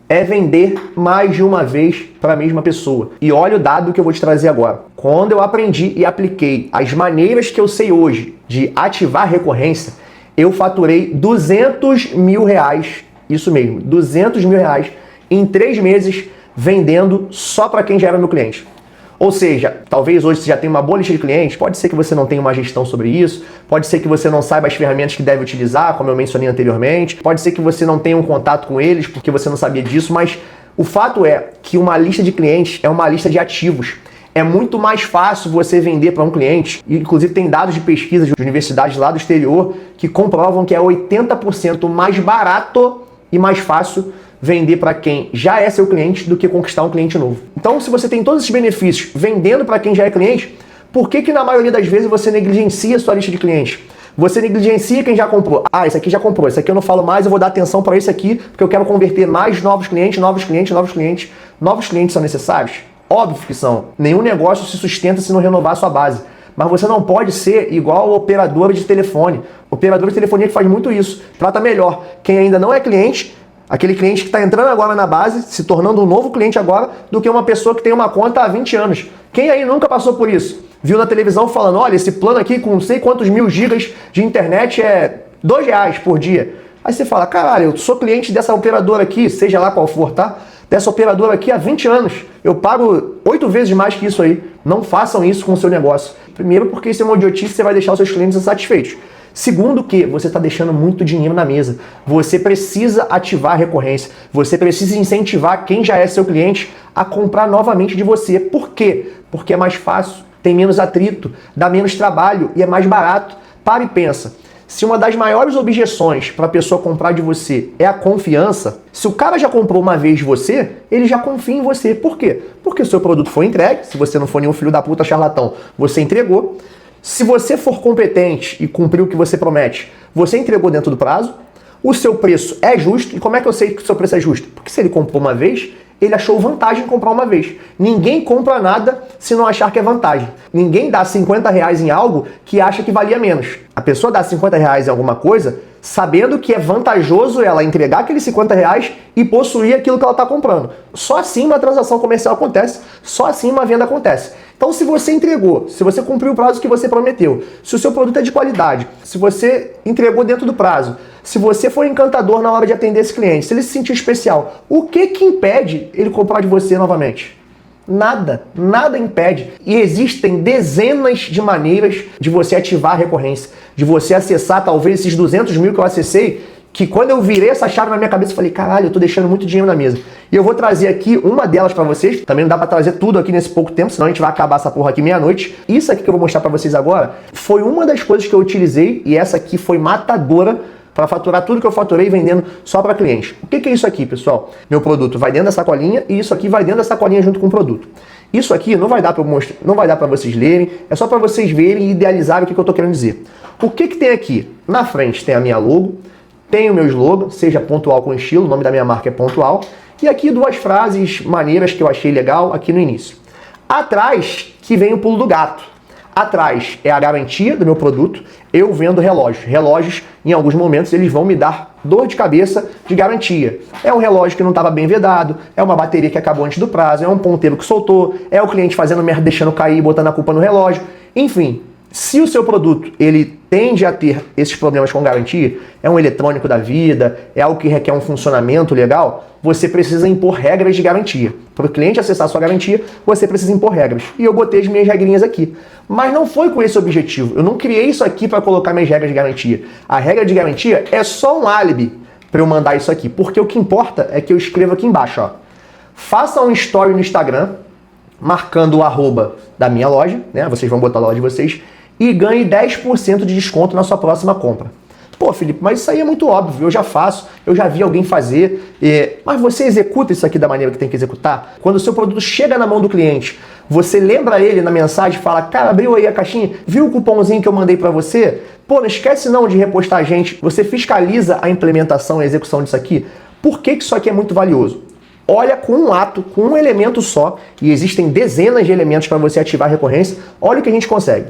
é vender mais de uma vez para a mesma pessoa. E olha o dado que eu vou te trazer agora. Quando eu aprendi e apliquei as maneiras que eu sei hoje de ativar recorrência, eu faturei R$200 mil, isso mesmo, R$200 mil em 3 meses vendendo só para quem já era meu cliente. Ou seja, talvez hoje você já tenha uma boa lista de clientes, pode ser que você não tenha uma gestão sobre isso, pode ser que você não saiba as ferramentas que deve utilizar, como eu mencionei anteriormente, pode ser que você não tenha um contato com eles porque você não sabia disso, mas o fato é que uma lista de clientes é uma lista de ativos. É muito mais fácil você vender para um cliente, e inclusive tem dados de pesquisa de universidades lá do exterior que comprovam que é 80% mais barato e mais fácil vender para quem já é seu cliente do que conquistar um cliente novo. Então, se você tem todos esses benefícios vendendo para quem já é cliente, por que na maioria das vezes você negligencia a sua lista de clientes? Você negligencia quem já comprou. Ah, esse aqui já comprou, esse aqui eu não falo mais, eu vou dar atenção para esse aqui, porque eu quero converter mais novos clientes. Novos clientes são necessários? Óbvio que são. Nenhum negócio se sustenta se não renovar a sua base. Mas você não pode ser igual a operadora de telefone. Operadora de telefonia que faz muito isso. Trata melhor quem ainda não é cliente, aquele cliente que está entrando agora na base, se tornando um novo cliente agora, do que uma pessoa que tem uma conta há 20 anos. Quem aí nunca passou por isso? Viu na televisão falando, olha, esse plano aqui com não sei quantos mil gigas de internet é R$2 por dia. Aí você fala, caralho, eu sou cliente dessa operadora aqui, seja lá qual for, tá? Dessa operadora aqui há 20 anos. Eu pago 8 vezes mais que isso aí. Não façam isso com o seu negócio. Primeiro, porque isso é uma idiotice, você vai deixar os seus clientes insatisfeitos. Segundo que você está deixando muito dinheiro na mesa. Você precisa ativar a recorrência. Você precisa incentivar quem já é seu cliente a comprar novamente de você. Por quê? Porque é mais fácil, tem menos atrito, dá menos trabalho e é mais barato. Para e pensa. Se uma das maiores objeções para a pessoa comprar de você é a confiança, se o cara já comprou uma vez de você, ele já confia em você. Por quê? Porque o seu produto foi entregue, se você não for nenhum filho da puta charlatão, você entregou. Se você for competente e cumprir o que você promete, você entregou dentro do prazo, o seu preço é justo. E como é que eu sei que o seu preço é justo? Porque se ele comprou uma vez, ele achou vantagem em comprar uma vez. Ninguém compra nada se não achar que é vantagem. Ninguém dá R$50 em algo que acha que valia menos. A pessoa dá R$50 em alguma coisa sabendo que é vantajoso ela entregar aqueles 50 reais e possuir aquilo que ela está comprando. Só assim uma transação comercial acontece, só assim uma venda acontece. Então, se você entregou, se você cumpriu o prazo que você prometeu, se o seu produto é de qualidade, se você entregou dentro do prazo, se você foi encantador na hora de atender esse cliente, se ele se sentiu especial, o que impede ele comprar de você novamente? Nada, nada impede. E existem dezenas de maneiras de você ativar a recorrência, de você acessar talvez esses 200 mil que eu acessei, que quando eu virei essa chave na minha cabeça, eu falei, caralho, eu tô deixando muito dinheiro na mesa. E eu vou trazer aqui uma delas pra vocês. Também não dá pra trazer tudo aqui nesse pouco tempo, senão a gente vai acabar essa porra aqui meia-noite. Isso aqui que eu vou mostrar pra vocês agora foi uma das coisas que eu utilizei, e essa aqui foi matadora para faturar tudo que eu faturei vendendo só para clientes. O que é isso aqui, pessoal? Meu produto vai dentro da sacolinha e isso aqui vai dentro da sacolinha junto com o produto. Isso aqui não vai dar para mostrar, não vai dar para vocês lerem, é só para vocês verem e idealizarem o que eu estou querendo dizer. O que tem aqui? Na frente tem a minha logo, tem o meu slogan, seja pontual com estilo, o nome da minha marca é pontual, e aqui duas frases maneiras que eu achei legal aqui no início. Atrás que vem o pulo do gato. Atrás é a garantia do meu produto. Eu vendo relógios. Relógios, em alguns momentos, eles vão me dar dor de cabeça de garantia. É um relógio que não estava bem vedado, é uma bateria que acabou antes do prazo, é um ponteiro que soltou, é o cliente fazendo merda, deixando cair e botando a culpa no relógio. Enfim, se o seu produto ele tende a ter esses problemas com garantia, é um eletrônico da vida, é algo que requer um funcionamento legal, você precisa impor regras de garantia. Para o cliente acessar a sua garantia, você precisa impor regras. E eu botei as minhas regrinhas aqui. Mas não foi com esse objetivo. Eu não criei isso aqui para colocar minhas regras de garantia. A regra de garantia é só um álibi para eu mandar isso aqui. Porque o que importa é que eu escrevo aqui embaixo, ó. Faça um story no Instagram, marcando o arroba da minha loja, né? Vocês vão botar a loja de vocês, e ganhe 10% de desconto na sua próxima compra. Pô, Felipe, mas isso aí é muito óbvio, eu já faço, eu já vi alguém fazer, mas você executa isso aqui da maneira que tem que executar? Quando o seu produto chega na mão do cliente, você lembra ele na mensagem, fala, cara, abriu aí a caixinha, viu o cupomzinho que eu mandei para você? Pô, não esquece não de repostar a gente, você fiscaliza a implementação e a execução disso aqui? Por que isso aqui é muito valioso? Olha com um ato, com um elemento só, e existem dezenas de elementos para você ativar a recorrência, olha o que a gente consegue.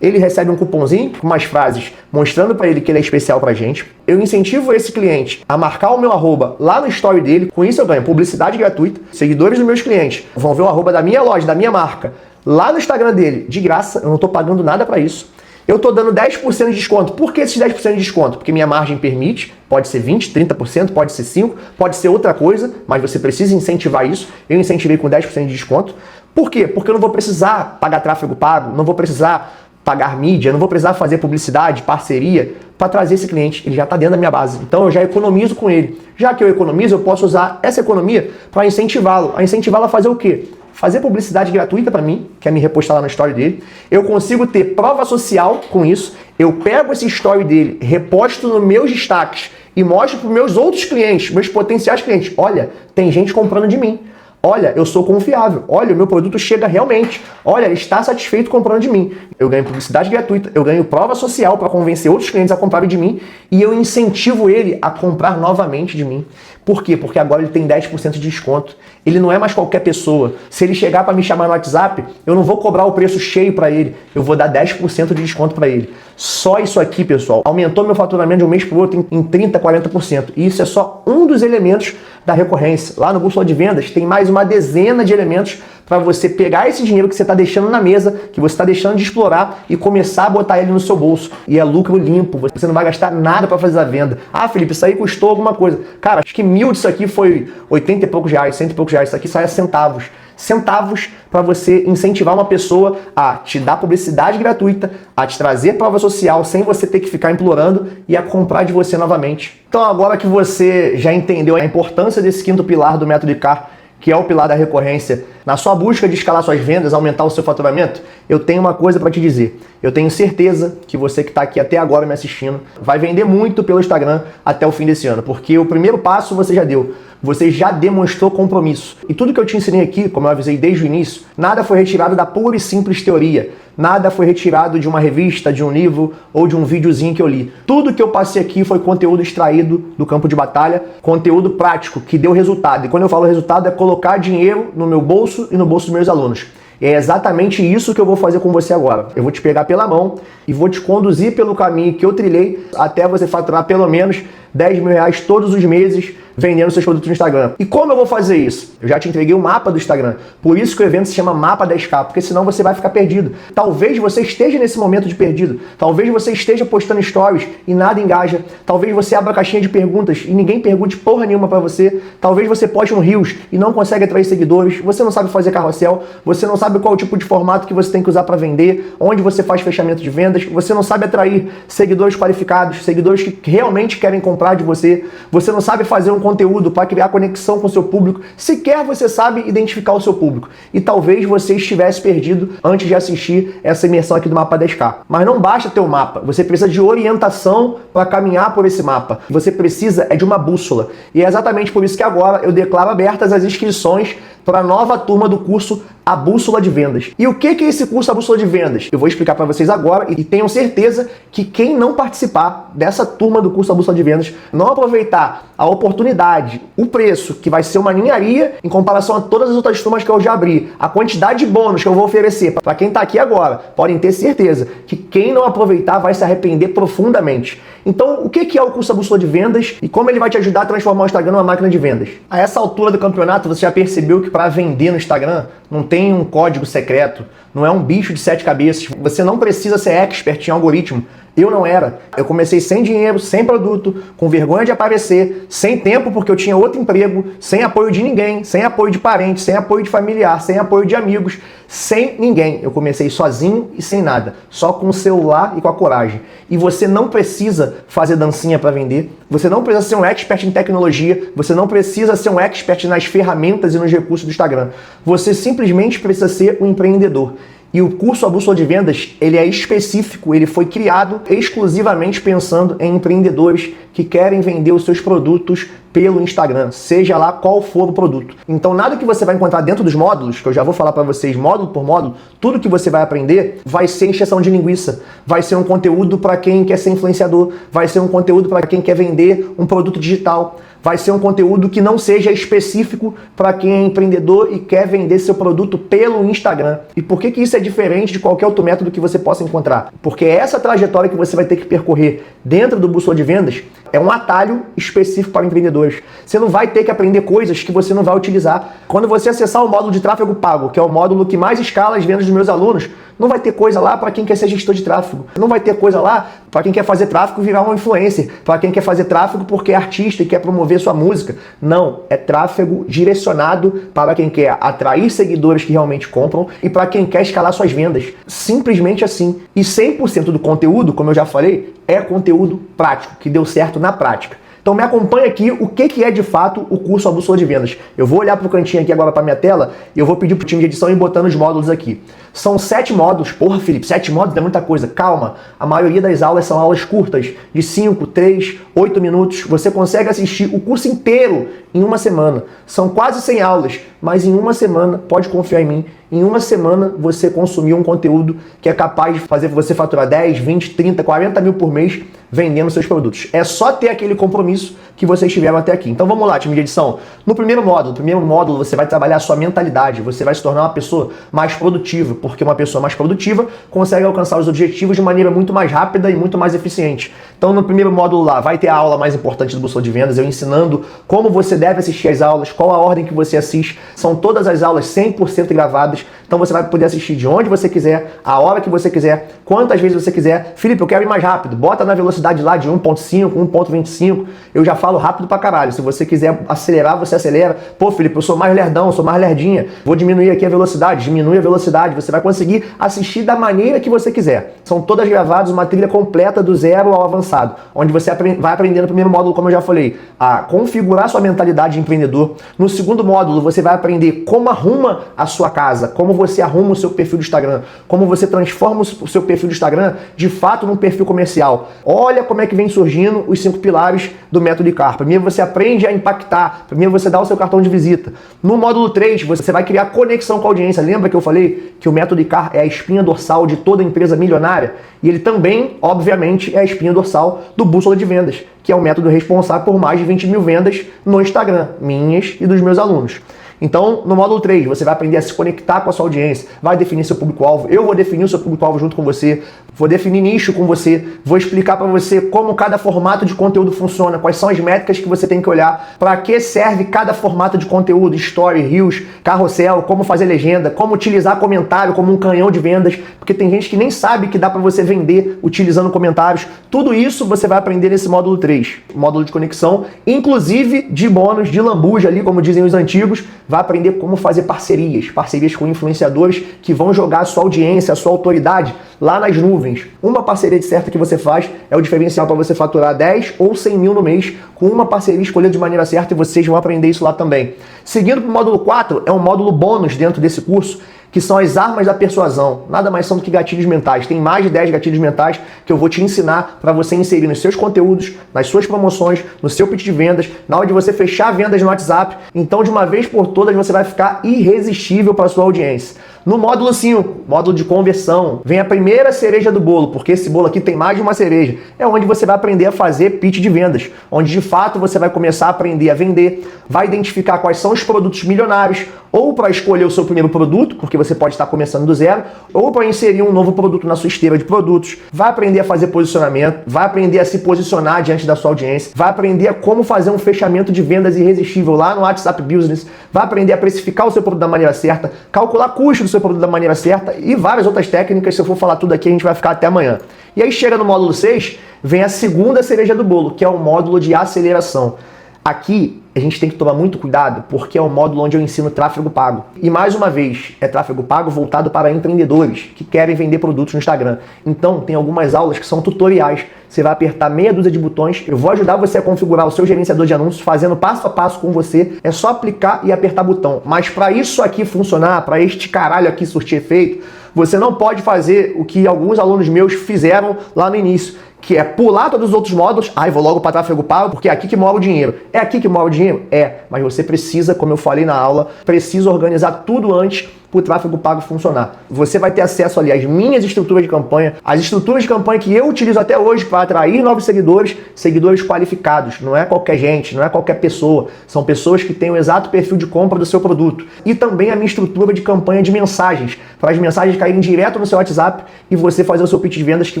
Ele recebe um cupomzinho com umas frases mostrando para ele que ele é especial pra gente. Eu incentivo esse cliente a marcar o meu arroba lá no story dele. Com isso eu ganho publicidade gratuita. Seguidores dos meus clientes vão ver o arroba da minha loja, da minha marca, lá no Instagram dele, de graça. Eu não tô pagando nada para isso. Eu tô dando 10% de desconto. Por que esses 10% de desconto? Porque minha margem permite. Pode ser 20%, 30%, pode ser 5%, pode ser outra coisa, mas você precisa incentivar isso. Eu incentivei com 10% de desconto. Por quê? Porque eu não vou precisar pagar tráfego pago, não vou precisar pagar mídia, não vou precisar fazer publicidade, parceria para trazer esse cliente, ele já está dentro da minha base. Então eu já economizo com ele. Já que eu economizo, eu posso usar essa economia para incentivá-lo. A incentivá-lo a fazer o quê? Fazer publicidade gratuita para mim, que é me repostar lá no story dele. Eu consigo ter prova social com isso. Eu pego esse story dele, reposto nos meus destaques e mostro para os meus outros clientes, meus potenciais clientes. Olha, tem gente comprando de mim. Olha, eu sou confiável. Olha, o meu produto chega realmente. Olha, ele está satisfeito comprando de mim. Eu ganho publicidade gratuita, eu ganho prova social para convencer outros clientes a comprarem de mim e eu incentivo ele a comprar novamente de mim. Por quê? Porque agora ele tem 10% de desconto. Ele não é mais qualquer pessoa. Se ele chegar para me chamar no WhatsApp, eu não vou cobrar o preço cheio para ele. Eu vou dar 10% de desconto para ele. Só isso aqui, pessoal, aumentou meu faturamento de um mês para o outro em 30%, 40%. E isso é só um dos elementos da recorrência. Lá no Bússola de Vendas tem mais uma dezena de elementos para você pegar esse dinheiro que você está deixando na mesa, que você está deixando de explorar e começar a botar ele no seu bolso. E é lucro limpo, você não vai gastar nada para fazer a venda. Ah, Felipe, isso aí custou alguma coisa. Cara, acho que 1.000 disso aqui foi 80 e poucos reais, 100 e poucos reais. Isso aqui sai a centavos. Centavos para você incentivar uma pessoa a te dar publicidade gratuita, a te trazer prova social sem você ter que ficar implorando e a comprar de você novamente. Então agora que você já entendeu a importância desse quinto pilar do método ICAR, que é o pilar da recorrência, na sua busca de escalar suas vendas, aumentar o seu faturamento, eu tenho uma coisa para te dizer. Eu tenho certeza que você que está aqui até agora me assistindo vai vender muito pelo Instagram até o fim desse ano, porque o primeiro passo você já deu. Você já demonstrou compromisso. E tudo que eu te ensinei aqui, como eu avisei desde o início, nada foi retirado da pura e simples teoria. Nada foi retirado de uma revista, de um livro ou de um videozinho que eu li. Tudo que eu passei aqui foi conteúdo extraído do campo de batalha, conteúdo prático, que deu resultado. E quando eu falo resultado, é colocar dinheiro no meu bolso e no bolso dos meus alunos. E é exatamente isso que eu vou fazer com você agora. Eu vou te pegar pela mão e vou te conduzir pelo caminho que eu trilhei até você faturar pelo menos 10 mil reais todos os meses vendendo seus produtos no Instagram. E como eu vou fazer isso? Eu já te entreguei o mapa do Instagram. Por isso que o evento se chama Mapa 10K, porque senão você vai ficar perdido. Talvez você esteja nesse momento de perdido. Talvez você esteja postando stories e nada engaja. Talvez você abra a caixinha de perguntas e ninguém pergunte porra nenhuma pra você. Talvez você poste um Reels e não consegue atrair seguidores. Você não sabe fazer carrossel. Você não sabe qual o tipo de formato que você tem que usar para vender, onde você faz fechamento de vendas. Você não sabe atrair seguidores qualificados, seguidores que realmente querem comprar de você. Você não sabe fazer um conteúdo para criar conexão com o seu público. Sequer você sabe identificar o seu público. E talvez você estivesse perdido antes de assistir essa imersão aqui do Mapa 10K. Mas não basta ter um mapa. Você precisa de orientação para caminhar por esse mapa. Você precisa de uma bússola. E é exatamente por isso que agora eu declaro abertas as inscrições para a nova turma do curso A Bússola de Vendas. E o que é esse curso A Bússola de Vendas? Eu vou explicar para vocês agora e tenham certeza que quem não participar dessa turma do curso A Bússola de Vendas, não aproveitar a oportunidade, o preço, que vai ser uma ninharia em comparação a todas as outras turmas que eu já abri, a quantidade de bônus que eu vou oferecer para quem está aqui agora, podem ter certeza que quem não aproveitar vai se arrepender profundamente. Então, o que é o curso A Bússola de Vendas e como ele vai te ajudar a transformar o Instagram numa máquina de vendas? A essa altura do campeonato, você já percebeu que para vender no Instagram não tem um código secreto, não é um bicho de 7 cabeças. Você não precisa ser expert em algoritmo. Eu não era. Eu comecei sem dinheiro, sem produto, com vergonha de aparecer, sem tempo porque eu tinha outro emprego, sem apoio de ninguém, sem apoio de parente, sem apoio de familiar, sem apoio de amigos, sem ninguém. Eu comecei sozinho e sem nada, só com o celular e com a coragem. E você não precisa fazer dancinha para vender, você não precisa ser um expert em tecnologia, você não precisa ser um expert nas ferramentas e nos recursos do Instagram. Você simplesmente precisa ser um empreendedor. E o curso A Bússola de Vendas, ele é específico, ele foi criado exclusivamente pensando em empreendedores que querem vender os seus produtos pelo Instagram, seja lá qual for o produto. Então nada que você vai encontrar dentro dos módulos, que eu já vou falar para vocês módulo por módulo, tudo que você vai aprender vai ser encheção de linguiça, vai ser um conteúdo para quem quer ser influenciador, vai ser um conteúdo para quem quer vender um produto digital, vai ser um conteúdo que não seja específico para quem é empreendedor e quer vender seu produto pelo Instagram. E por que isso é diferente de qualquer outro método que você possa encontrar? Porque essa trajetória que você vai ter que percorrer dentro do Bússola de Vendas é um atalho específico para empreendedores. Você não vai ter que aprender coisas que você não vai utilizar. Quando você acessar o módulo de tráfego pago, que é o módulo que mais escala as vendas dos meus alunos, não vai ter coisa lá para quem quer ser gestor de tráfego. Não vai ter coisa lá para quem quer fazer tráfego e virar um influencer. Para quem quer fazer tráfego porque é artista e quer promover sua música. Não, é tráfego direcionado para quem quer atrair seguidores que realmente compram e para quem quer escalar suas vendas. Simplesmente assim. E 100% do conteúdo, como eu já falei, é conteúdo prático, que deu certo na prática. Então me acompanha aqui o que é de fato o curso A Bússola de Vendas. Eu vou olhar para o cantinho aqui agora para minha tela e eu vou pedir para o time de edição ir botando os módulos aqui. São 7 módulos. Porra, Felipe, 7 módulos é muita coisa. Calma, a maioria das aulas são aulas curtas, de 5, 3, 8 minutos. Você consegue assistir o curso inteiro em uma semana. São quase 100 aulas, mas em uma semana, pode confiar em mim, em uma semana você consumiu um conteúdo que é capaz de fazer você faturar 10, 20, 30, 40 mil por mês vendendo seus produtos. É só ter aquele compromisso que vocês tiveram até aqui. Então vamos lá, time de edição. No primeiro módulo você vai trabalhar a sua mentalidade, você vai se tornar uma pessoa mais produtiva, porque uma pessoa mais produtiva consegue alcançar os objetivos de maneira muito mais rápida e muito mais eficiente. Então no primeiro módulo lá vai ter a aula mais importante do Bússola de Vendas, eu ensinando como você deve assistir as aulas, qual a ordem que você assiste. São todas as aulas 100% gravadas, então você vai poder assistir de onde você quiser, a hora que você quiser, quantas vezes você quiser. Felipe, eu quero ir mais rápido, bota na velocidade lá de 1.5, 1.25, eu já falo rápido pra caralho. Se você quiser acelerar, você acelera. Pô, Felipe, eu sou mais lerdão, eu sou mais lerdinha, vou diminuir aqui a velocidade, diminui a velocidade, você vai conseguir assistir da maneira que você quiser. São todas gravadas, uma trilha completa do zero ao avançado, onde você vai aprender no primeiro módulo, como eu já falei, a configurar sua mentalidade de empreendedor. No segundo módulo, você vai aprender como arruma a sua casa, como você arruma o seu perfil do Instagram, como você transforma o seu perfil do Instagram de fato num perfil comercial. Olha como é que vem surgindo os 5 pilares do método ICAR. Primeiro você aprende a impactar, primeiro você dá o seu cartão de visita. No módulo 3, você vai criar conexão com a audiência. Lembra que eu falei que o método ICAR é a espinha dorsal de toda empresa milionária? E ele também, obviamente, é a espinha dorsal do Bússola de Vendas, que é o método responsável por mais de 20 mil vendas no Instagram, minhas e dos meus alunos. Então, no módulo 3, você vai aprender a se conectar com a sua audiência, vai definir seu público-alvo, eu vou definir o seu público-alvo junto com você, vou definir nicho com você, vou explicar para você como cada formato de conteúdo funciona, quais são as métricas que você tem que olhar, para que serve cada formato de conteúdo, story, reels, carrossel, como fazer legenda, como utilizar comentário como um canhão de vendas, porque tem gente que nem sabe que dá para você vender utilizando comentários. Tudo isso você vai aprender nesse módulo 3, módulo de conexão, inclusive de bônus, de lambuja ali, como dizem os antigos, vai aprender como fazer parcerias com influenciadores que vão jogar a sua audiência, a sua autoridade lá nas nuvens. Uma parceria de certa que você faz é o diferencial para você faturar 10 ou 100 mil no mês com uma parceria escolhida de maneira certa, e vocês vão aprender isso lá também. Seguindo para o módulo 4, é um módulo bônus dentro desse curso, que são as armas da persuasão. Nada mais são do que gatilhos mentais. Tem mais de 10 gatilhos mentais que eu vou te ensinar para você inserir nos seus conteúdos, nas suas promoções, no seu pitch de vendas, na hora de você fechar vendas no WhatsApp. Então, de uma vez por todas, você vai ficar irresistível para a sua audiência. No módulo 5, módulo de conversão, vem a primeira cereja do bolo, porque esse bolo aqui tem mais de uma cereja. É onde você vai aprender a fazer pitch de vendas, onde de fato você vai começar a aprender a vender, vai identificar quais são os produtos milionários, ou para escolher o seu primeiro produto, porque você pode estar começando do zero, ou para inserir um novo produto na sua esteira de produtos, vai aprender a fazer posicionamento, vai aprender a se posicionar diante da sua audiência, vai aprender a como fazer um fechamento de vendas irresistível lá no WhatsApp Business, vai aprender a precificar o seu produto da maneira certa, calcular custo do seu produto da maneira certa e várias outras técnicas. Se eu for falar tudo aqui, a gente vai ficar até amanhã. E aí chega no módulo 6, vem a segunda cereja do bolo, que é o módulo de aceleração. Aqui a gente tem que tomar muito cuidado, porque é o módulo onde eu ensino tráfego pago. E mais uma vez, é tráfego pago voltado para empreendedores que querem vender produtos no Instagram. Então, tem algumas aulas que são tutoriais. Você vai apertar meia dúzia de botões, eu vou ajudar você a configurar o seu gerenciador de anúncios, fazendo passo a passo com você. É só aplicar e apertar botão. Mas para isso aqui funcionar, para este caralho aqui surtir efeito, você não pode fazer o que alguns alunos meus fizeram lá no início, que é pular todos os outros módulos, vou logo para tráfego pago, porque é aqui que mora o dinheiro. É aqui que mora o dinheiro? É, mas você precisa, como eu falei na aula, precisa organizar tudo antes para o tráfego pago funcionar. Você vai ter acesso ali às minhas estruturas de campanha, as estruturas de campanha que eu utilizo até hoje para atrair novos seguidores, seguidores qualificados. Não é qualquer gente, não é qualquer pessoa. São pessoas que têm o exato perfil de compra do seu produto. E também a minha estrutura de campanha de mensagens, para as mensagens caírem direto no seu WhatsApp e você fazer o seu pitch de vendas que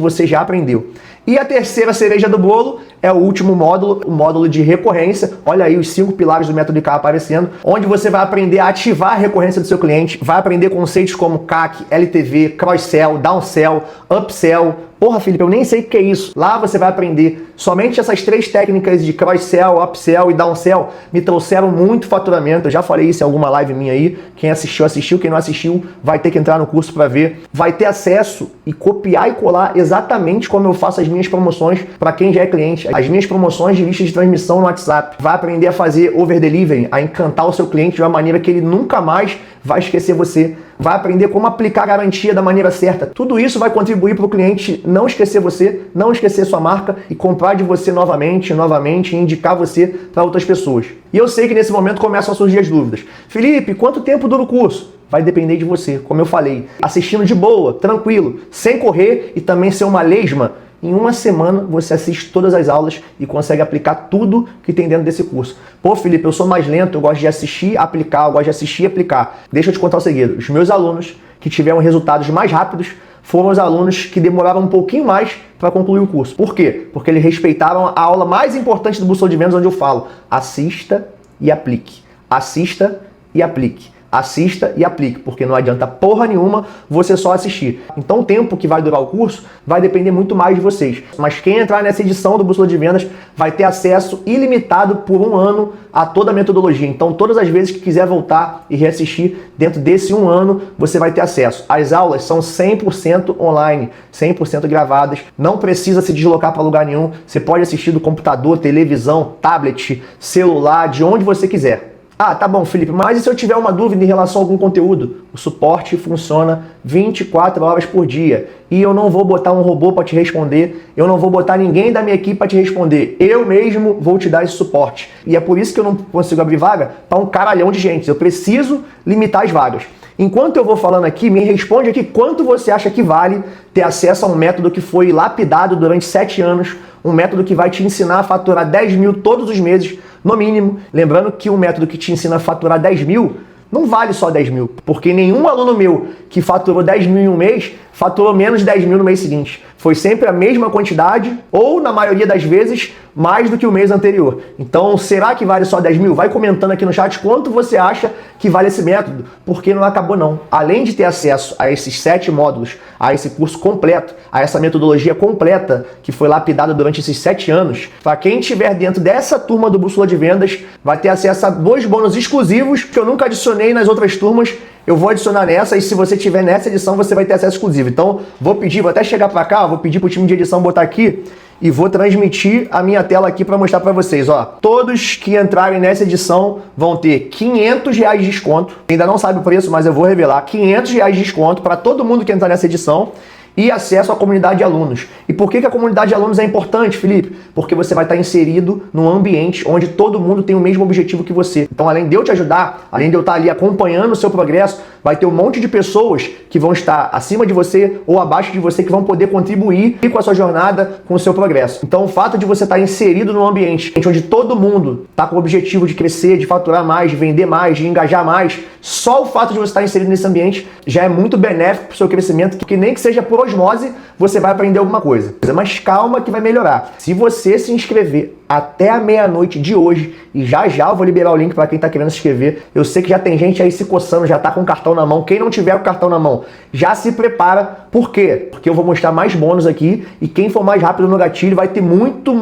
você já aprendeu. E a terceira cereja do bolo é o último módulo, o módulo de recorrência. Olha aí os 5 pilares do método ICA aparecendo, onde você vai aprender a ativar a recorrência do seu cliente, vai aprender conceitos como CAC, LTV, cross-sell, downsell, upsell. Porra, Felipe, eu nem sei o que é isso. Lá você vai aprender. Somente essas 3 técnicas de cross-sell, upsell e downsell me trouxeram muito faturamento. Eu já falei isso em alguma live minha aí. Quem assistiu, assistiu. Quem não assistiu, vai ter que entrar no curso para ver. Vai ter acesso e copiar e colar exatamente como eu faço as minhas promoções para quem já é cliente. As minhas promoções de lista de transmissão no WhatsApp. Vai aprender a fazer over-delivery, a encantar o seu cliente de uma maneira que ele nunca mais vai esquecer você. Vai aprender como aplicar a garantia da maneira certa. Tudo isso vai contribuir para o cliente não esquecer você, não esquecer sua marca e comprar de você novamente e indicar você para outras pessoas. E eu sei que nesse momento começam a surgir as dúvidas. Felipe, quanto tempo dura o curso? Vai depender de você, como eu falei. Assistindo de boa, tranquilo, sem correr e também ser uma lesma. Em uma semana você assiste todas as aulas e consegue aplicar tudo que tem dentro desse curso. Pô, Felipe, eu sou mais lento, eu gosto de assistir, aplicar, eu gosto de assistir e aplicar. Deixa eu te contar o segredo. Os meus alunos que tiveram resultados mais rápidos foram os alunos que demoraram um pouquinho mais para concluir o curso. Por quê? Porque eles respeitaram a aula mais importante do Bússola de Vendas, onde eu falo: assista e aplique. Assista e aplique. Assista e aplique, porque não adianta porra nenhuma você só assistir. Então o tempo que vai durar o curso vai depender muito mais de vocês. Mas quem entrar nessa edição do Bússola de Vendas vai ter acesso ilimitado por 1 ano a toda a metodologia. Então todas as vezes que quiser voltar e reassistir dentro desse 1 ano, você vai ter acesso. As aulas são 100% online, 100% gravadas. Não precisa se deslocar para lugar nenhum. Você pode assistir do computador, televisão, tablet, celular, de onde você quiser. Tá bom, Felipe, mas e se eu tiver uma dúvida em relação a algum conteúdo? O suporte funciona 24 horas por dia e eu não vou botar um robô para te responder, eu não vou botar ninguém da minha equipe para te responder, eu mesmo vou te dar esse suporte. E é por isso que eu não consigo abrir vaga para um caralhão de gente, eu preciso limitar as vagas. Enquanto eu vou falando aqui, me responde aqui quanto você acha que vale ter acesso a um método que foi lapidado durante 7 anos, um método que vai te ensinar a faturar 10 mil todos os meses, no mínimo. Lembrando que um método que te ensina a faturar 10 mil não vale só 10 mil, porque nenhum aluno meu que faturou 10 mil em um mês faturou menos de 10 mil no mês seguinte. Foi sempre a mesma quantidade, ou na maioria das vezes, mais do que o mês anterior. Então, será que vale só 10 mil? Vai comentando aqui no chat quanto você acha que vale esse método, porque não acabou não. Além de ter acesso a esses 7 módulos, a esse curso completo, a essa metodologia completa que foi lapidada durante esses 7 anos, para quem estiver dentro dessa turma do Bússola de Vendas, vai ter acesso a 2 bônus exclusivos que eu nunca adicionei nas outras turmas. Eu vou adicionar nessa, e se você tiver nessa edição, você vai ter acesso exclusivo. Então, vou até chegar para cá, vou pedir pro time de edição botar aqui e vou transmitir a minha tela aqui para mostrar para vocês, ó. Todos que entrarem nessa edição vão ter R$500 de desconto. Ainda não sabe o preço, mas eu vou revelar. R$500 de desconto para todo mundo que entrar nessa edição. E acesso à comunidade de alunos. E por que a comunidade de alunos é importante, Felipe? Porque você vai estar inserido num ambiente onde todo mundo tem o mesmo objetivo que você. Então, além de eu te ajudar, além de eu estar ali acompanhando o seu progresso, vai ter um monte de pessoas que vão estar acima de você ou abaixo de você que vão poder contribuir com a sua jornada, com o seu progresso. Então, o fato de você estar inserido num ambiente onde todo mundo está com o objetivo de crescer, de faturar mais, de vender mais, de engajar mais, só o fato de você estar inserido nesse ambiente já é muito benéfico para o seu crescimento, que nem que seja por osmose, você vai aprender alguma coisa. Mas calma que vai melhorar. Se você se inscrever até a meia-noite de hoje, e já eu vou liberar o link para quem está querendo se inscrever. Eu sei que já tem gente aí se coçando, já está com o cartão na mão. Quem não tiver o cartão na mão, já se prepara. Por quê? Porque eu vou mostrar mais bônus aqui, e quem for mais rápido no gatilho vai ter muito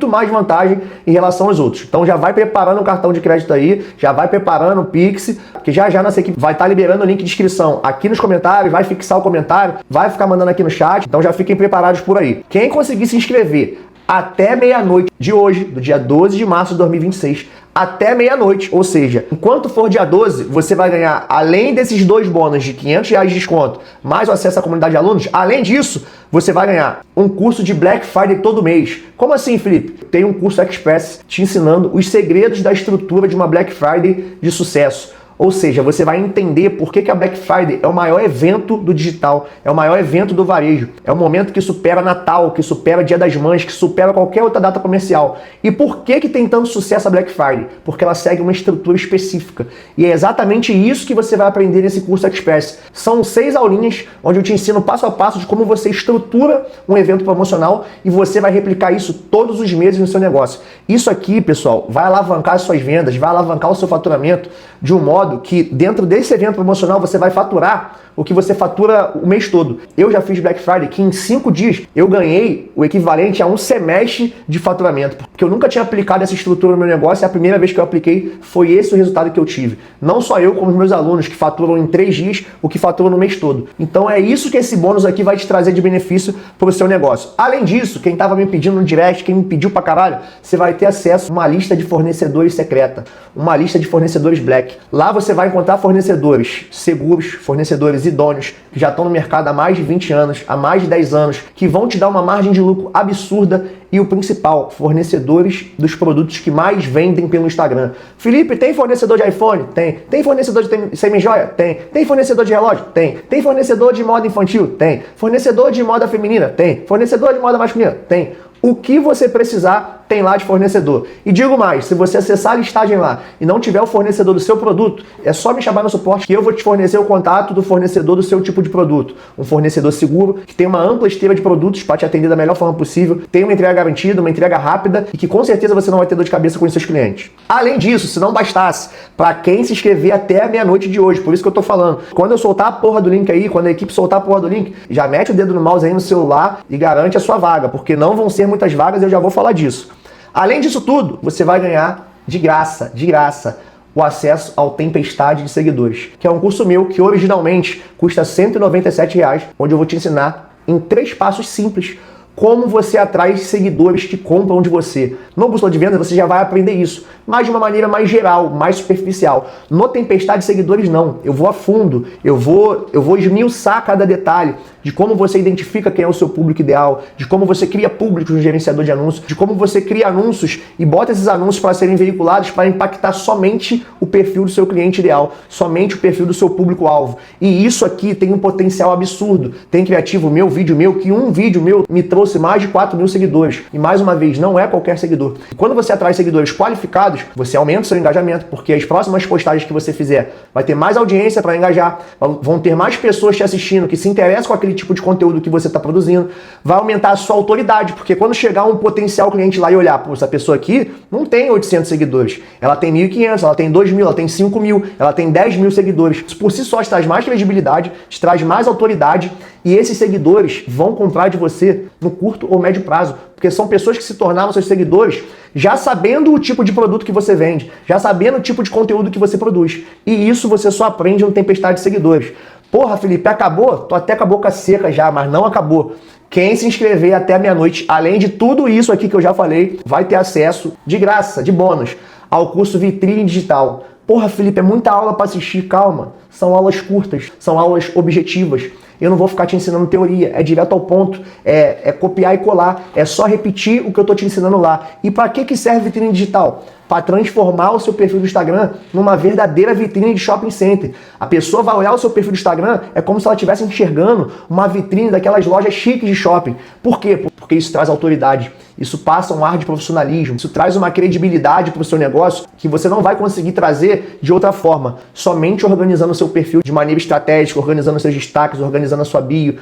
mais vantagem em relação aos outros. Então já vai preparando o cartão de crédito aí, já vai preparando o Pix, porque já nossa equipe vai estar liberando o link de inscrição aqui nos comentários, vai fixar o comentário, vai ficar mandando aqui no chat, então já fiquem preparados por aí. Quem conseguir se inscrever até meia-noite de hoje, do dia 12 de março de 2026, até meia-noite, ou seja, enquanto for dia 12, você vai ganhar, além desses 2 bônus de R$500 de desconto, mais o acesso à comunidade de alunos, além disso, você vai ganhar um curso de Black Friday todo mês. Como assim, Felipe? Tem um curso Express te ensinando os segredos da estrutura de uma Black Friday de sucesso. Ou seja, você vai entender por que a Black Friday é o maior evento do digital, é o maior evento do varejo, é o momento que supera Natal, que supera Dia das Mães, que supera qualquer outra data comercial. E por que tem tanto sucesso a Black Friday? Porque ela segue uma estrutura específica. E é exatamente isso que você vai aprender nesse curso Express. São 6 aulinhas onde eu te ensino passo a passo de como você estrutura um evento promocional, e você vai replicar isso todos os meses no seu negócio. Isso aqui, pessoal, vai alavancar as suas vendas, vai alavancar o seu faturamento de um modo que dentro desse evento promocional você vai faturar o que você fatura o mês todo. Eu já fiz Black Friday que em 5 dias eu ganhei o equivalente a um semestre de faturamento, porque eu nunca tinha aplicado essa estrutura no meu negócio, e a primeira vez que eu apliquei foi esse o resultado que eu tive. Não só eu, como os meus alunos que faturam em 3 dias o que faturam no mês todo. Então é isso que esse bônus aqui vai te trazer de benefício para o seu negócio. Além disso, quem estava me pedindo no direct, quem me pediu pra caralho, você vai ter acesso a uma lista de fornecedores secreta, uma lista de fornecedores Black. Lá você vai encontrar fornecedores seguros, fornecedores idôneos, que já estão no mercado há mais de 20 anos, há mais de 10 anos, que vão te dar uma margem de lucro absurda, e o principal, fornecedores dos produtos que mais vendem pelo Instagram. Felipe, tem fornecedor de iPhone? Tem. Tem fornecedor de semi-joia? Tem. Tem fornecedor de relógio? Tem. Tem fornecedor de moda infantil? Tem. Fornecedor de moda feminina? Tem. Fornecedor de moda masculina? Tem. O que você precisar tem lá de fornecedor. E digo mais, se você acessar a listagem lá e não tiver o fornecedor do seu produto, é só me chamar no suporte que eu vou te fornecer o contato do fornecedor do seu tipo de produto. Um fornecedor seguro, que tem uma ampla esteira de produtos para te atender da melhor forma possível, tem uma entrega garantida, uma entrega rápida, e que com certeza você não vai ter dor de cabeça com os seus clientes. Além disso, se não bastasse, para quem se inscrever até a meia-noite de hoje, por isso que eu tô falando, quando eu soltar a porra do link aí, quando a equipe soltar a porra do link, já mete o dedo no mouse aí no celular e garante a sua vaga, porque não vão ser muitas vagas, eu já vou falar disso. Além disso tudo, você vai ganhar de graça, o acesso ao Tempestade de Seguidores, que é um curso meu que originalmente custa R$ 197, onde eu vou te ensinar em 3 passos simples como você atrai seguidores que compram de você. No Bússola de Vendas você já vai aprender isso, mas de uma maneira mais geral, mais superficial. No Tempestade de Seguidores não, eu vou a fundo, eu vou esmiuçar cada detalhe de como você identifica quem é o seu público ideal, de como você cria públicos no gerenciador de anúncios, de como você cria anúncios e bota esses anúncios para serem veiculados para impactar somente o perfil do seu cliente ideal, somente o perfil do seu público-alvo. E isso aqui tem um potencial absurdo. Tem criativo meu, vídeo meu, que um vídeo meu me trouxe mais de 4 mil seguidores. E mais uma vez, não é qualquer seguidor. E quando você atrai seguidores qualificados, você aumenta o seu engajamento, porque as próximas postagens que você fizer vai ter mais audiência para engajar, vão ter mais pessoas te assistindo que se interessam com aquele tipo de conteúdo que você está produzindo, vai aumentar a sua autoridade, porque quando chegar um potencial cliente lá e olhar, pô, essa pessoa aqui não tem 800 seguidores, ela tem 1.500, ela tem 2.000, ela tem 5.000, ela tem 10.000 seguidores. Isso por si só te traz mais credibilidade, te traz mais autoridade e esses seguidores vão comprar de você no curto ou médio prazo, porque são pessoas que se tornaram seus seguidores já sabendo o tipo de produto que você vende, já sabendo o tipo de conteúdo que você produz. E isso você só aprende no Tempestade de Seguidores. Porra, Felipe, acabou? Tô até com a boca seca já, mas não acabou. Quem se inscrever até a meia-noite, além de tudo isso aqui que eu já falei, vai ter acesso de graça, de bônus, ao curso Vitrine Digital. Porra, Felipe, é muita aula para assistir, calma. São aulas curtas, são aulas objetivas. Eu não vou ficar te ensinando teoria, é direto ao ponto, é copiar e colar, é só repetir o que eu tô te ensinando lá. E para que serve vitrine digital? Para transformar o seu perfil do Instagram numa verdadeira vitrine de shopping center. A pessoa vai olhar o seu perfil do Instagram, é como se ela estivesse enxergando uma vitrine daquelas lojas chiques de shopping. Por quê? Porque isso traz autoridade, isso passa um ar de profissionalismo, isso traz uma credibilidade para o seu negócio que você não vai conseguir trazer de outra forma, somente organizando o seu perfil de maneira estratégica, organizando seus destaques, organizando a sua bio,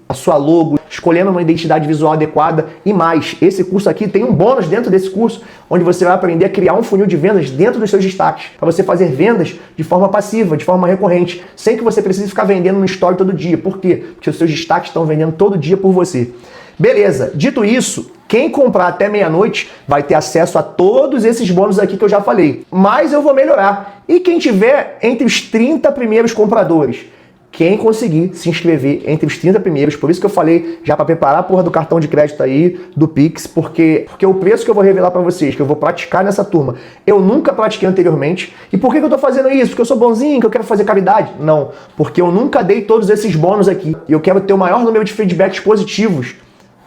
a sua logo, escolhendo uma identidade visual adequada e mais. Esse curso aqui tem um bônus dentro desse curso, onde você vai aprender a criar um funil de vendas dentro dos seus destaques, para você fazer vendas de forma passiva, de forma recorrente, sem que você precise ficar vendendo no story todo dia. Por quê? Porque os seus destaques estão vendendo todo dia por você. Beleza, dito isso, quem comprar até meia-noite vai ter acesso a todos esses bônus aqui que eu já falei. Mas eu vou melhorar. E quem tiver entre os 30 primeiros compradores, quem conseguir se inscrever entre os 30 primeiros, por isso que eu falei já para preparar a porra do cartão de crédito aí, do Pix, porque o preço que eu vou revelar para vocês, que eu vou praticar nessa turma, eu nunca pratiquei anteriormente. E por que eu tô fazendo isso? Porque eu sou bonzinho, que eu quero fazer caridade? Não, porque eu nunca dei todos esses bônus aqui. E eu quero ter o maior número de feedbacks positivos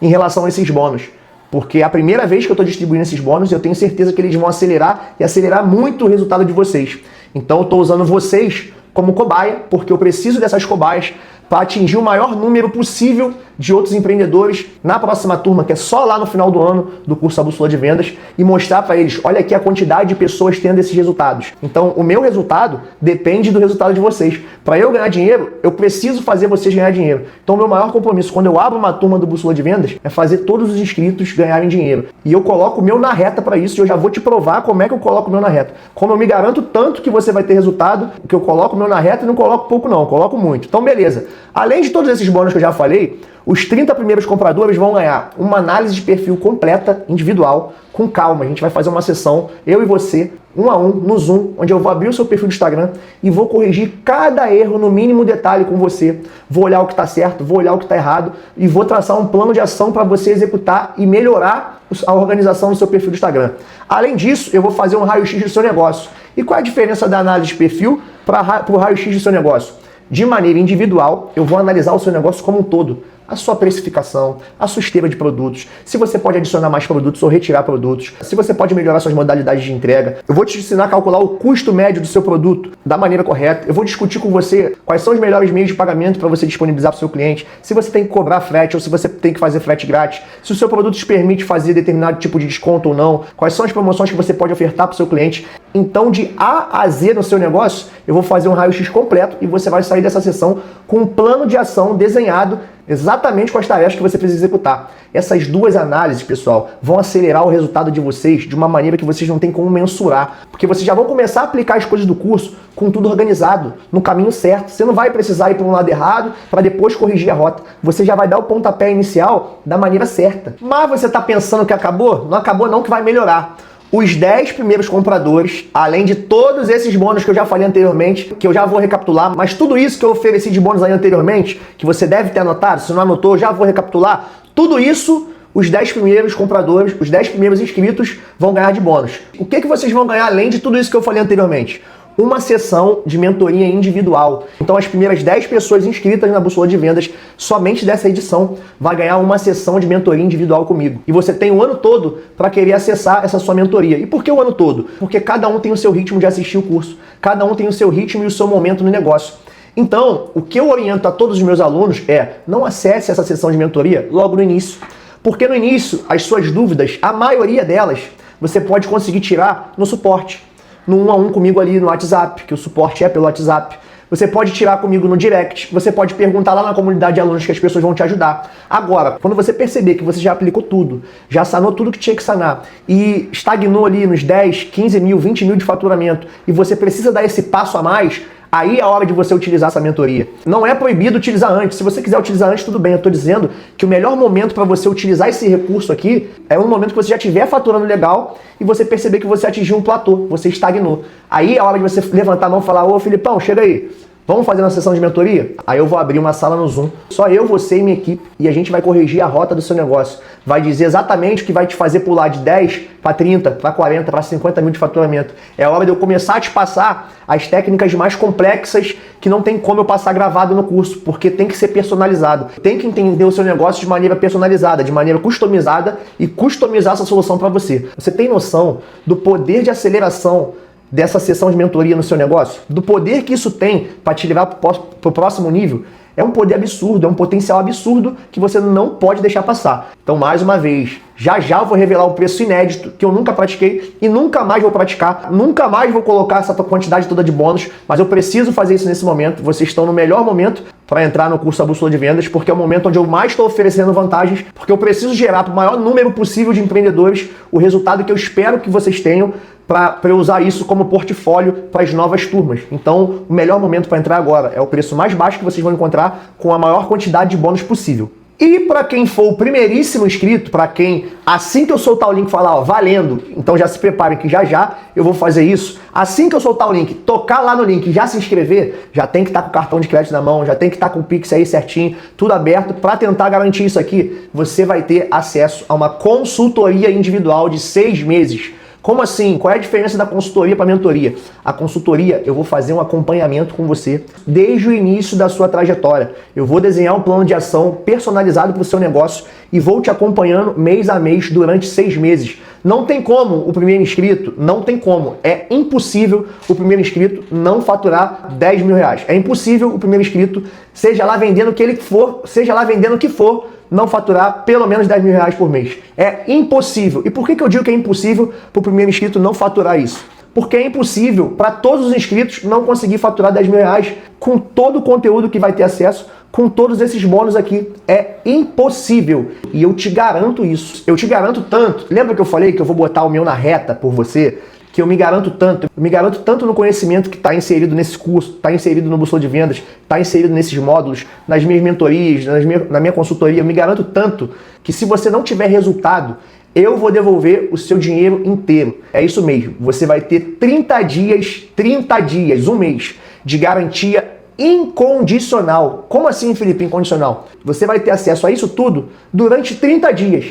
em relação a esses bônus. Porque é a primeira vez que eu estou distribuindo esses bônus e eu tenho certeza que eles vão acelerar e acelerar muito o resultado de vocês. Então eu estou usando vocês como cobaia, porque eu preciso dessas cobaias para atingir o maior número possível de outros empreendedores na próxima turma, que é só lá no final do ano do curso A Bússola de Vendas, e mostrar para eles, olha aqui a quantidade de pessoas tendo esses resultados. Então, o meu resultado depende do resultado de vocês. Para eu ganhar dinheiro, eu preciso fazer vocês ganhar dinheiro. Então, o meu maior compromisso, quando eu abro uma turma do Bússola de Vendas, é fazer todos os inscritos ganharem dinheiro. E eu coloco o meu na reta para isso, e eu já vou te provar como é que eu coloco o meu na reta. Como eu me garanto tanto que você vai ter resultado, que eu coloco o meu na reta e não coloco pouco não, eu coloco muito. Então, beleza. Além de todos esses bônus que eu já falei, os 30 primeiros compradores vão ganhar uma análise de perfil completa, individual, com calma. A gente vai fazer uma sessão, eu e você, 1 a 1, no Zoom, onde eu vou abrir o seu perfil do Instagram e vou corrigir cada erro no mínimo detalhe com você. Vou olhar o que está certo, vou olhar o que está errado e vou traçar um plano de ação para você executar e melhorar a organização do seu perfil do Instagram. Além disso, eu vou fazer um raio-x do seu negócio. E qual é a diferença da análise de perfil para o raio-x do seu negócio? De maneira individual, eu vou analisar o seu negócio como um todo. A sua precificação, a sua esteira de produtos, se você pode adicionar mais produtos ou retirar produtos, se você pode melhorar suas modalidades de entrega. Eu vou te ensinar a calcular o custo médio do seu produto da maneira correta. Eu vou discutir com você quais são os melhores meios de pagamento para você disponibilizar para o seu cliente, se você tem que cobrar frete ou se você tem que fazer frete grátis, se o seu produto te permite fazer determinado tipo de desconto ou não, quais são as promoções que você pode ofertar para o seu cliente. Então, de A a Z no seu negócio, eu vou fazer um raio-x completo e você vai sair dessa sessão com um plano de ação desenhado exatamente com as tarefas que você precisa executar. Essas duas análises, pessoal, vão acelerar o resultado de vocês de uma maneira que vocês não têm como mensurar, porque vocês já vão começar a aplicar as coisas do curso com tudo organizado, no caminho certo. Você não vai precisar ir para um lado errado para depois corrigir a rota. Você já vai dar o pontapé inicial da maneira certa. Mas você está pensando que acabou? Não acabou não, que vai melhorar. Os 10 primeiros compradores, além de todos esses bônus que eu já falei anteriormente, que eu já vou recapitular, mas tudo isso que eu ofereci de bônus aí anteriormente, que você deve ter anotado, se não anotou, eu já vou recapitular, tudo isso, os 10 primeiros compradores, os 10 primeiros inscritos vão ganhar de bônus. O que vocês vão ganhar além de tudo isso que eu falei anteriormente? uma sessão de mentoria individual. Então as primeiras 10 pessoas inscritas na Bússola de Vendas, somente dessa edição, vai ganhar uma sessão de mentoria individual comigo. E você tem o ano todo para querer acessar essa sua mentoria. E por que o ano todo? Porque cada um tem o seu ritmo de assistir o curso. Cada um tem o seu ritmo e o seu momento no negócio. Então, o que eu oriento a todos os meus alunos é: não acesse essa sessão de mentoria logo no início. Porque no início, as suas dúvidas, a maioria delas, você pode conseguir tirar no suporte. No 1 a 1 comigo ali no WhatsApp, que o suporte é pelo WhatsApp. Você pode tirar comigo no direct, você pode perguntar lá na comunidade de alunos que as pessoas vão te ajudar. Agora, quando você perceber que você já aplicou tudo, já sanou tudo que tinha que sanar e estagnou ali nos 10, 15 mil, 20 mil de faturamento e você precisa dar esse passo a mais, aí é a hora de você utilizar essa mentoria. Não é proibido utilizar antes. Se você quiser utilizar antes, tudo bem. Eu estou dizendo que o melhor momento para você utilizar esse recurso aqui é um momento que você já estiver faturando legal e você perceber que você atingiu um platô, você estagnou. Aí é a hora de você levantar a mão e falar: ô Filipão, chega aí. Vamos fazer uma sessão de mentoria? Aí eu vou abrir uma sala no Zoom, só eu, você e minha equipe, e a gente vai corrigir a rota do seu negócio. Vai dizer exatamente o que vai te fazer pular de 10 para 30, para 40, para 50 mil de faturamento. É hora de eu começar a te passar as técnicas mais complexas que não tem como eu passar gravado no curso, porque tem que ser personalizado. Tem que entender o seu negócio de maneira personalizada, de maneira customizada e customizar essa solução para você. Você tem noção do poder de aceleração dessa sessão de mentoria no seu negócio? Do poder que isso tem para te levar para o próximo nível? É um poder absurdo, é um potencial absurdo que você não pode deixar passar. Então, mais uma vez, já eu vou revelar um preço inédito que eu nunca pratiquei e nunca mais vou praticar, nunca mais vou colocar essa quantidade toda de bônus, mas eu preciso fazer isso nesse momento. Vocês estão no melhor momento para entrar no curso A Bússola de Vendas, porque é o momento onde eu mais estou oferecendo vantagens, porque eu preciso gerar para o maior número possível de empreendedores o resultado que eu espero que vocês tenham, para eu usar isso como portfólio para as novas turmas. Então, o melhor momento para entrar agora é o preço mais baixo que vocês vão encontrar com a maior quantidade de bônus possível. E para quem for o primeiríssimo inscrito, para quem, assim que eu soltar o link, falar, ó, valendo, então já se preparem que já eu vou fazer isso. Assim que eu soltar o link, tocar lá no link e já se inscrever, já tem que estar com o cartão de crédito na mão, já tem que estar com o Pix aí certinho, tudo aberto. Para tentar garantir isso aqui, você vai ter acesso a uma consultoria individual de 6 meses. Como assim? Qual é a diferença da consultoria para a mentoria? A consultoria, eu vou fazer um acompanhamento com você desde o início da sua trajetória. Eu vou desenhar um plano de ação personalizado para o seu negócio e vou te acompanhando mês a mês durante 6 meses. Não tem como o primeiro inscrito, não tem como. É impossível o primeiro inscrito não faturar 10 mil reais. É impossível o primeiro inscrito, seja lá vendendo o que ele for, seja lá vendendo o que for, não faturar pelo menos 10 mil reais por mês. É impossível. E por que eu digo que é impossível para o primeiro inscrito não faturar isso? Porque é impossível para todos os inscritos não conseguir faturar 10 mil reais com todo o conteúdo que vai ter acesso, com todos esses bônus aqui. É impossível. E eu te garanto isso. Eu te garanto tanto. Lembra que eu falei que eu vou botar o meu na reta por você? Que eu me garanto tanto no conhecimento que está inserido nesse curso, está inserido no Bússola de Vendas, está inserido nesses módulos, nas minhas mentorias, na minha consultoria. Eu me garanto tanto que se você não tiver resultado, eu vou devolver o seu dinheiro inteiro. É isso mesmo. Você vai ter 30 dias, um mês, de garantia incondicional. Como assim, Felipe, incondicional? Você vai ter acesso a isso tudo durante 30 dias.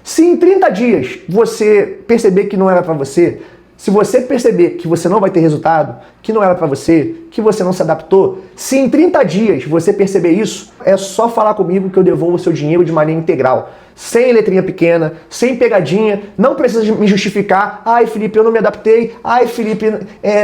Se em 30 dias você perceber que não era para você, se você perceber que você não vai ter resultado, que não era para você, que você não se adaptou, se em 30 dias você perceber isso, é só falar comigo que eu devolvo o seu dinheiro de maneira integral. Sem letrinha pequena, sem pegadinha, não precisa me justificar. Ai, Felipe, eu não me adaptei. Ai, Felipe,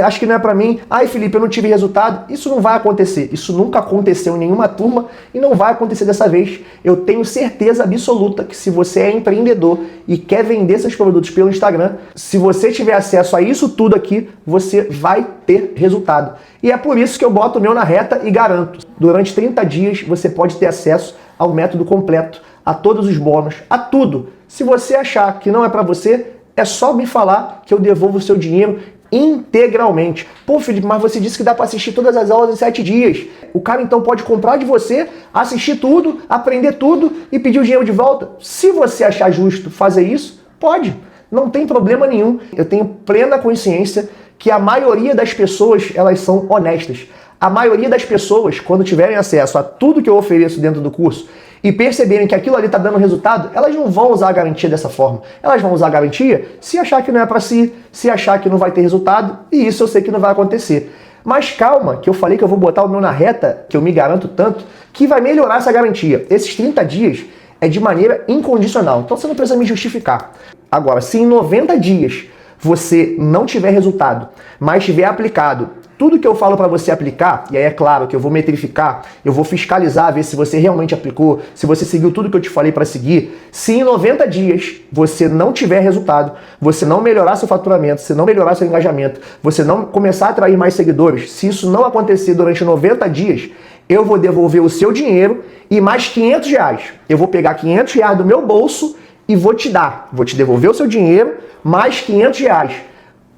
acho que não é pra mim. Ai, Felipe, eu não tive resultado. Isso não vai acontecer. Isso nunca aconteceu em nenhuma turma e não vai acontecer dessa vez. Eu tenho certeza absoluta que se você é empreendedor e quer vender seus produtos pelo Instagram, se você tiver acesso a isso tudo aqui, você vai ter resultado. E é por isso que eu boto o meu na reta e garanto. Durante 30 dias você pode ter acesso ao método completo, a todos os bônus, a tudo. Se você achar que não é para você, é só me falar que eu devolvo o seu dinheiro integralmente. Pô, Felipe, mas você disse que dá para assistir todas as aulas em 7 dias. O cara então pode comprar de você, assistir tudo, aprender tudo e pedir o dinheiro de volta. Se você achar justo fazer isso, pode. Não tem problema nenhum. Eu tenho plena consciência que a maioria das pessoas, elas são honestas. A maioria das pessoas, quando tiverem acesso a tudo que eu ofereço dentro do curso, e perceberem que aquilo ali está dando resultado, elas não vão usar a garantia dessa forma. Elas vão usar a garantia se achar que não é para si, se achar que não vai ter resultado, e isso eu sei que não vai acontecer. Mas calma, que eu falei que eu vou botar o meu na reta, que eu me garanto tanto, que vai melhorar essa garantia. Esses 30 dias é de maneira incondicional, então você não precisa me justificar. Agora, se em 90 dias você não tiver resultado, mas tiver aplicado tudo que eu falo para você aplicar, e aí é claro que eu vou metrificar, eu vou fiscalizar, ver se você realmente aplicou, se você seguiu tudo que eu te falei para seguir. Se em 90 dias você não tiver resultado, você não melhorar seu faturamento, se não melhorar seu engajamento, você não começar a atrair mais seguidores, se isso não acontecer durante 90 dias, eu vou devolver o seu dinheiro e mais 500 reais. Eu vou pegar 500 reais do meu bolso e vou te dar. Vou te devolver o seu dinheiro mais 500 reais.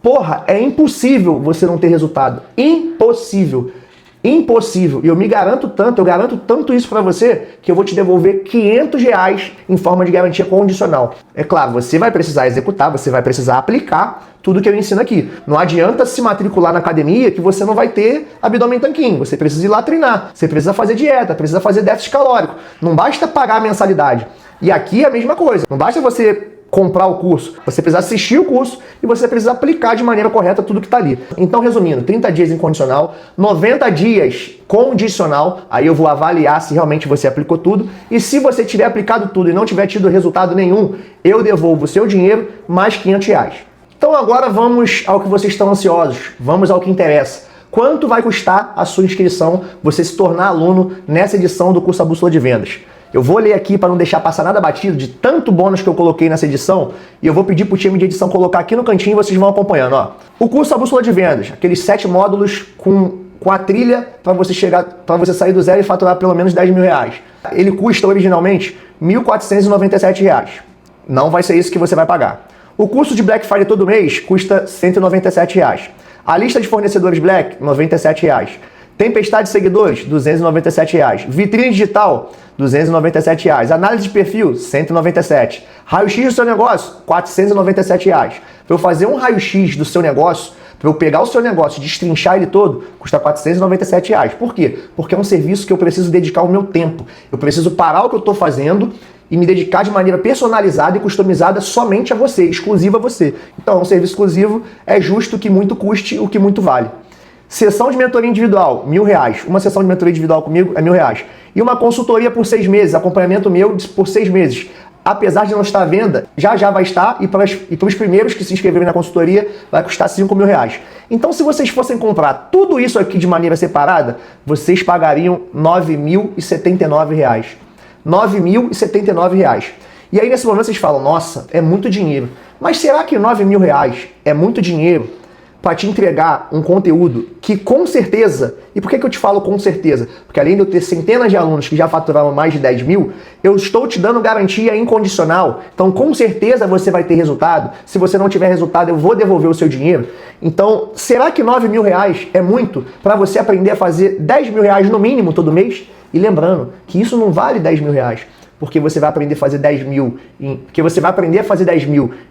Porra, é impossível você não ter resultado. Impossível. Impossível. E eu me garanto tanto, eu garanto tanto isso pra você, que eu vou te devolver 500 reais em forma de garantia condicional. É claro, você vai precisar executar, você vai precisar aplicar tudo que eu ensino aqui. Não adianta se matricular na academia que você não vai ter abdômen tanquinho. Você precisa ir lá treinar, você precisa fazer dieta, precisa fazer déficit calórico. Não basta pagar a mensalidade. E aqui é a mesma coisa. Não basta você comprar o curso, você precisa assistir o curso e você precisa aplicar de maneira correta tudo que está ali. Então, resumindo, 30 dias incondicional, 90 dias condicional, aí eu vou avaliar se realmente você aplicou tudo, e se você tiver aplicado tudo e não tiver tido resultado nenhum, eu devolvo o seu dinheiro mais 500 reais. Então agora vamos ao que vocês estão ansiosos, vamos ao que interessa. Quanto vai custar a sua inscrição, você se tornar aluno nessa edição do curso A Bússola de Vendas? Eu vou ler aqui para não deixar passar nada batido de tanto bônus que eu coloquei nessa edição, e eu vou pedir para o time de edição colocar aqui no cantinho e vocês vão acompanhando. Ó. O curso A Bússola de Vendas, aqueles 7 módulos com a trilha para você sair do zero e faturar pelo menos 10 mil reais. Ele custa originalmente R$ 1.497. Não vai ser isso que você vai pagar. O curso de Black Friday todo mês custa R$ 197. A lista de fornecedores Black, R$ 97. Tempestade de seguidores, R$ 297. Vitrine digital, R$ 297. Análise de perfil, R$ 197. Raio-X do seu negócio, R$ 497. Para eu fazer um raio-X do seu negócio, para eu pegar o seu negócio e destrinchar ele todo, custa R$ 497. Por quê? Porque é um serviço que eu preciso dedicar o meu tempo. Eu preciso parar o que eu estou fazendo e me dedicar de maneira personalizada e customizada somente a você, exclusiva a você. Então, é um serviço exclusivo, é justo que muito custe o que muito vale. Sessão de mentoria individual, R$ 1.000. Uma sessão de mentoria individual comigo é R$ 1.000. E uma consultoria por 6 meses, acompanhamento meu por 6 meses. Apesar de não estar à venda, já vai estar, e para os primeiros que se inscreverem na consultoria, vai custar R$ 5.000. Então, se vocês fossem comprar tudo isso aqui de maneira separada, vocês pagariam R$ 9.079. R$ 9.079. E aí, nesse momento, vocês falam, nossa, é muito dinheiro. Mas será que R$ 9.000 é muito dinheiro para te entregar um conteúdo que com certeza, e por que eu te falo com certeza? Porque além de eu ter centenas de alunos que já faturaram mais de 10 mil, eu estou te dando garantia incondicional. Então com certeza você vai ter resultado. Se você não tiver resultado, eu vou devolver o seu dinheiro. Então, será que R$ 9.000 é muito para você aprender a fazer R$ 10.000 no mínimo todo mês? E lembrando que isso não vale R$ 10.000. Porque você vai aprender a fazer 10 mil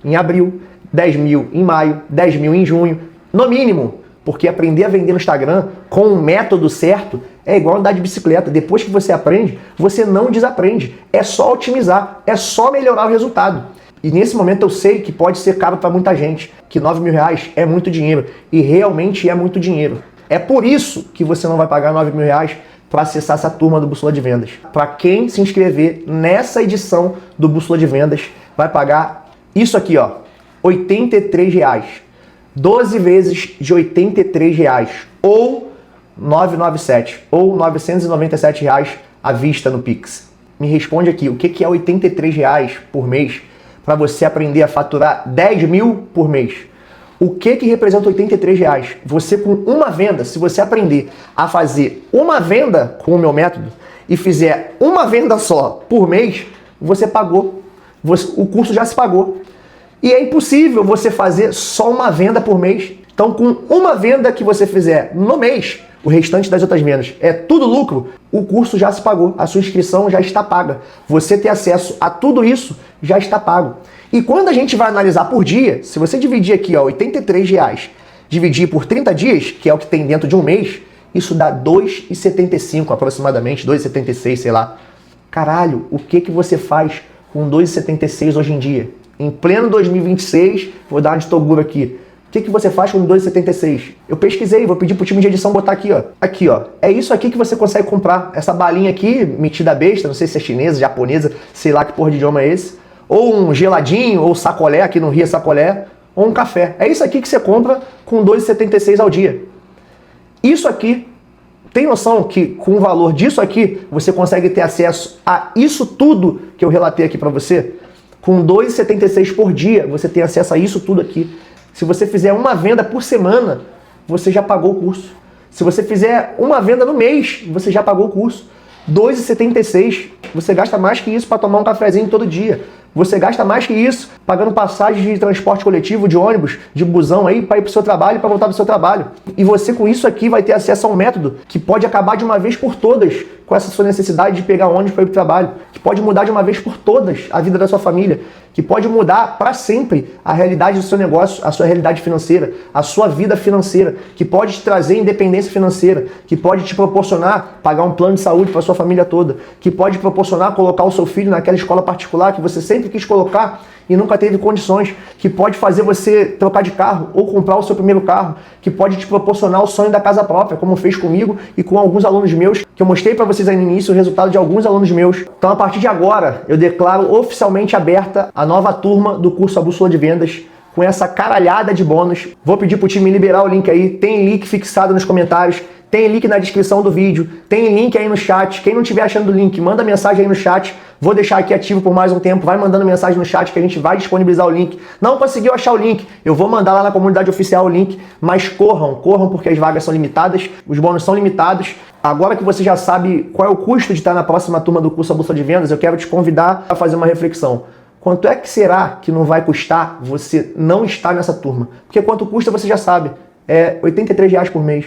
em abril, 10 mil em maio, 10 mil em junho, no mínimo, porque aprender a vender no Instagram com um método certo é igual andar de bicicleta. Depois que você aprende, você não desaprende. É só otimizar, é só melhorar o resultado. E nesse momento eu sei que pode ser caro para muita gente, que R$ 9.000 é muito dinheiro, e realmente é muito dinheiro. É por isso que você não vai pagar R$ 9.000 para acessar essa turma do Bússola de Vendas. Para quem se inscrever nessa edição do Bússola de Vendas, vai pagar isso aqui, ó, R$ 83. 12 vezes de R$ 83, ou 997, ou R$ 997 à vista no Pix. Me responde aqui, o que é R$ 83 por mês para você aprender a faturar 10 mil por mês? O que representa R$ 83? Você com uma venda, se você aprender a fazer uma venda com o meu método e fizer uma venda só por mês, você pagou. O curso já se pagou. E é impossível você fazer só uma venda por mês. Então, com uma venda que você fizer no mês, o restante das outras vendas é tudo lucro, o curso já se pagou, a sua inscrição já está paga. Você ter acesso a tudo isso já está pago. E quando a gente vai analisar por dia, se você dividir aqui, ó, R$ 83, dividir por 30 dias, que é o que tem dentro de um mês, isso dá R$ 2,75 aproximadamente, R$ 2,76, sei lá. Caralho, o que você faz com 2,76 hoje em dia? Em pleno 2026, vou dar uma de Toguro aqui. O que você faz com 2,76? Eu pesquisei, vou pedir pro time de edição botar aqui, ó. Aqui, ó. É isso aqui que você consegue comprar. Essa balinha aqui, metida besta, não sei se é chinesa, japonesa, sei lá que porra de idioma é esse. Ou um geladinho, ou sacolé, aqui no Rio é sacolé, ou um café. É isso aqui que você compra com 2,76 ao dia. Isso aqui, tem noção que com o valor disso aqui, você consegue ter acesso a isso tudo que eu relatei aqui pra você? Com 2,76 por dia, você tem acesso a isso tudo aqui. Se você fizer uma venda por semana, você já pagou o curso. Se você fizer uma venda no mês, você já pagou o curso. 2,76, você gasta mais que isso para tomar um cafezinho todo dia. Você gasta mais que isso pagando passagem de transporte coletivo, de ônibus, de busão aí para ir para o seu trabalho e para voltar para o seu trabalho. E você com isso aqui vai ter acesso a um método que pode acabar de uma vez por todas com essa sua necessidade de pegar ônibus para ir para o trabalho, que pode mudar de uma vez por todas a vida da sua família, que pode mudar para sempre a realidade do seu negócio, a sua realidade financeira, a sua vida financeira, que pode te trazer independência financeira, que pode te proporcionar pagar um plano de saúde para sua família toda, que pode proporcionar colocar o seu filho naquela escola particular que você sempre quis colocar e nunca teve condições, que pode fazer você trocar de carro ou comprar o seu primeiro carro, que pode te proporcionar o sonho da casa própria, como fez comigo e com alguns alunos meus, que eu mostrei para vocês aí no início o resultado de alguns alunos meus. Então, a partir de agora, eu declaro oficialmente aberta a nova turma do curso A Bússola de Vendas, com essa caralhada de bônus. Vou pedir pro time liberar o link aí, tem link fixado nos comentários, tem link na descrição do vídeo, tem link aí no chat. Quem não estiver achando o link, manda mensagem aí no chat. Vou deixar aqui ativo por mais um tempo. Vai mandando mensagem no chat que a gente vai disponibilizar o link. Não conseguiu achar o link? Eu vou mandar lá na comunidade oficial o link. Mas corram porque as vagas são limitadas, os bônus são limitados. Agora que você já sabe qual é o custo de estar na próxima turma do curso A Bússola de Vendas, eu quero te convidar a fazer uma reflexão. Quanto é que será que não vai custar você não estar nessa turma? Porque quanto custa você já sabe. É R$ 83 por mês.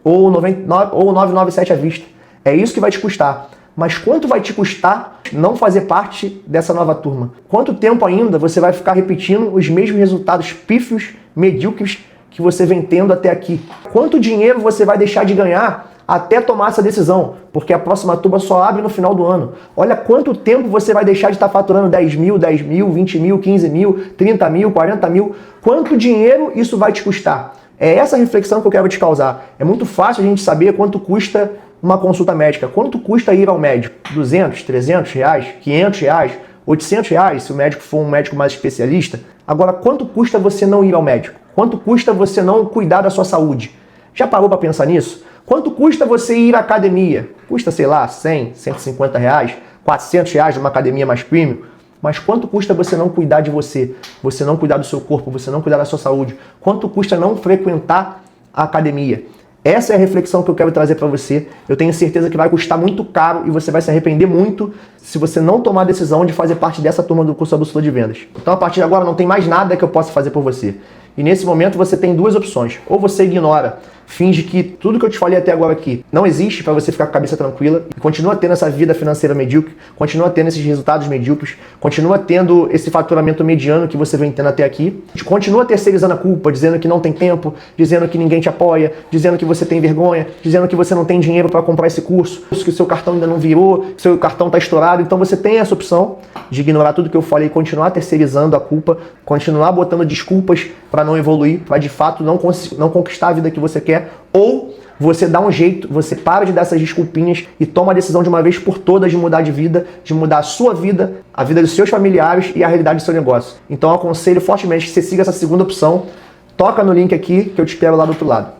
Ou 997 à vista. É isso que vai te custar. Mas quanto vai te custar não fazer parte dessa nova turma? Quanto tempo ainda você vai ficar repetindo os mesmos resultados pífios, medíocres que você vem tendo até aqui? Quanto dinheiro você vai deixar de ganhar até tomar essa decisão? Porque a próxima turma só abre no final do ano. Olha quanto tempo você vai deixar de estar faturando 10 mil, 20 mil, 15 mil, 30 mil, 40 mil. Quanto dinheiro isso vai te custar? É essa reflexão que eu quero te causar. É muito fácil a gente saber quanto custa uma consulta médica. Quanto custa ir ao médico? 200, 300 reais, 500 reais, 800 reais, se o médico for um médico mais especialista. Agora, quanto custa você não ir ao médico? Quanto custa você não cuidar da sua saúde? Já parou para pensar nisso? Quanto custa você ir à academia? Custa, sei lá, 100, 150 reais, 400 reais numa academia mais premium. Mas quanto custa você não cuidar de você? Você não cuidar do seu corpo, você não cuidar da sua saúde? Quanto custa não frequentar a academia? Essa é a reflexão que eu quero trazer para você. Eu tenho certeza que vai custar muito caro e você vai se arrepender muito se você não tomar a decisão de fazer parte dessa turma do curso A Bússola de Vendas. Então, a partir de agora, não tem mais nada que eu possa fazer por você. E nesse momento você tem duas opções. Ou você ignora, finge que tudo que eu te falei até agora aqui não existe para você ficar com a cabeça tranquila e continua tendo essa vida financeira medíocre, continua tendo esses resultados medíocres, continua tendo esse faturamento mediano que você vem tendo até aqui, continua terceirizando a culpa, dizendo que não tem tempo, dizendo que ninguém te apoia, dizendo que você tem vergonha, dizendo que você não tem dinheiro para comprar esse curso, que o seu cartão ainda não virou, que o seu cartão está estourado. Então você tem essa opção de ignorar tudo que eu falei, continuar terceirizando a culpa, continuar botando desculpas para não evoluir, para de fato não conquistar a vida que você quer, ou você dá um jeito, você para de dar essas desculpinhas e toma a decisão de uma vez por todas de mudar de vida, de mudar a sua vida, a vida dos seus familiares e a realidade do seu negócio. Então eu aconselho fortemente que você siga essa segunda opção. Toca no link aqui que eu te espero lá do outro lado.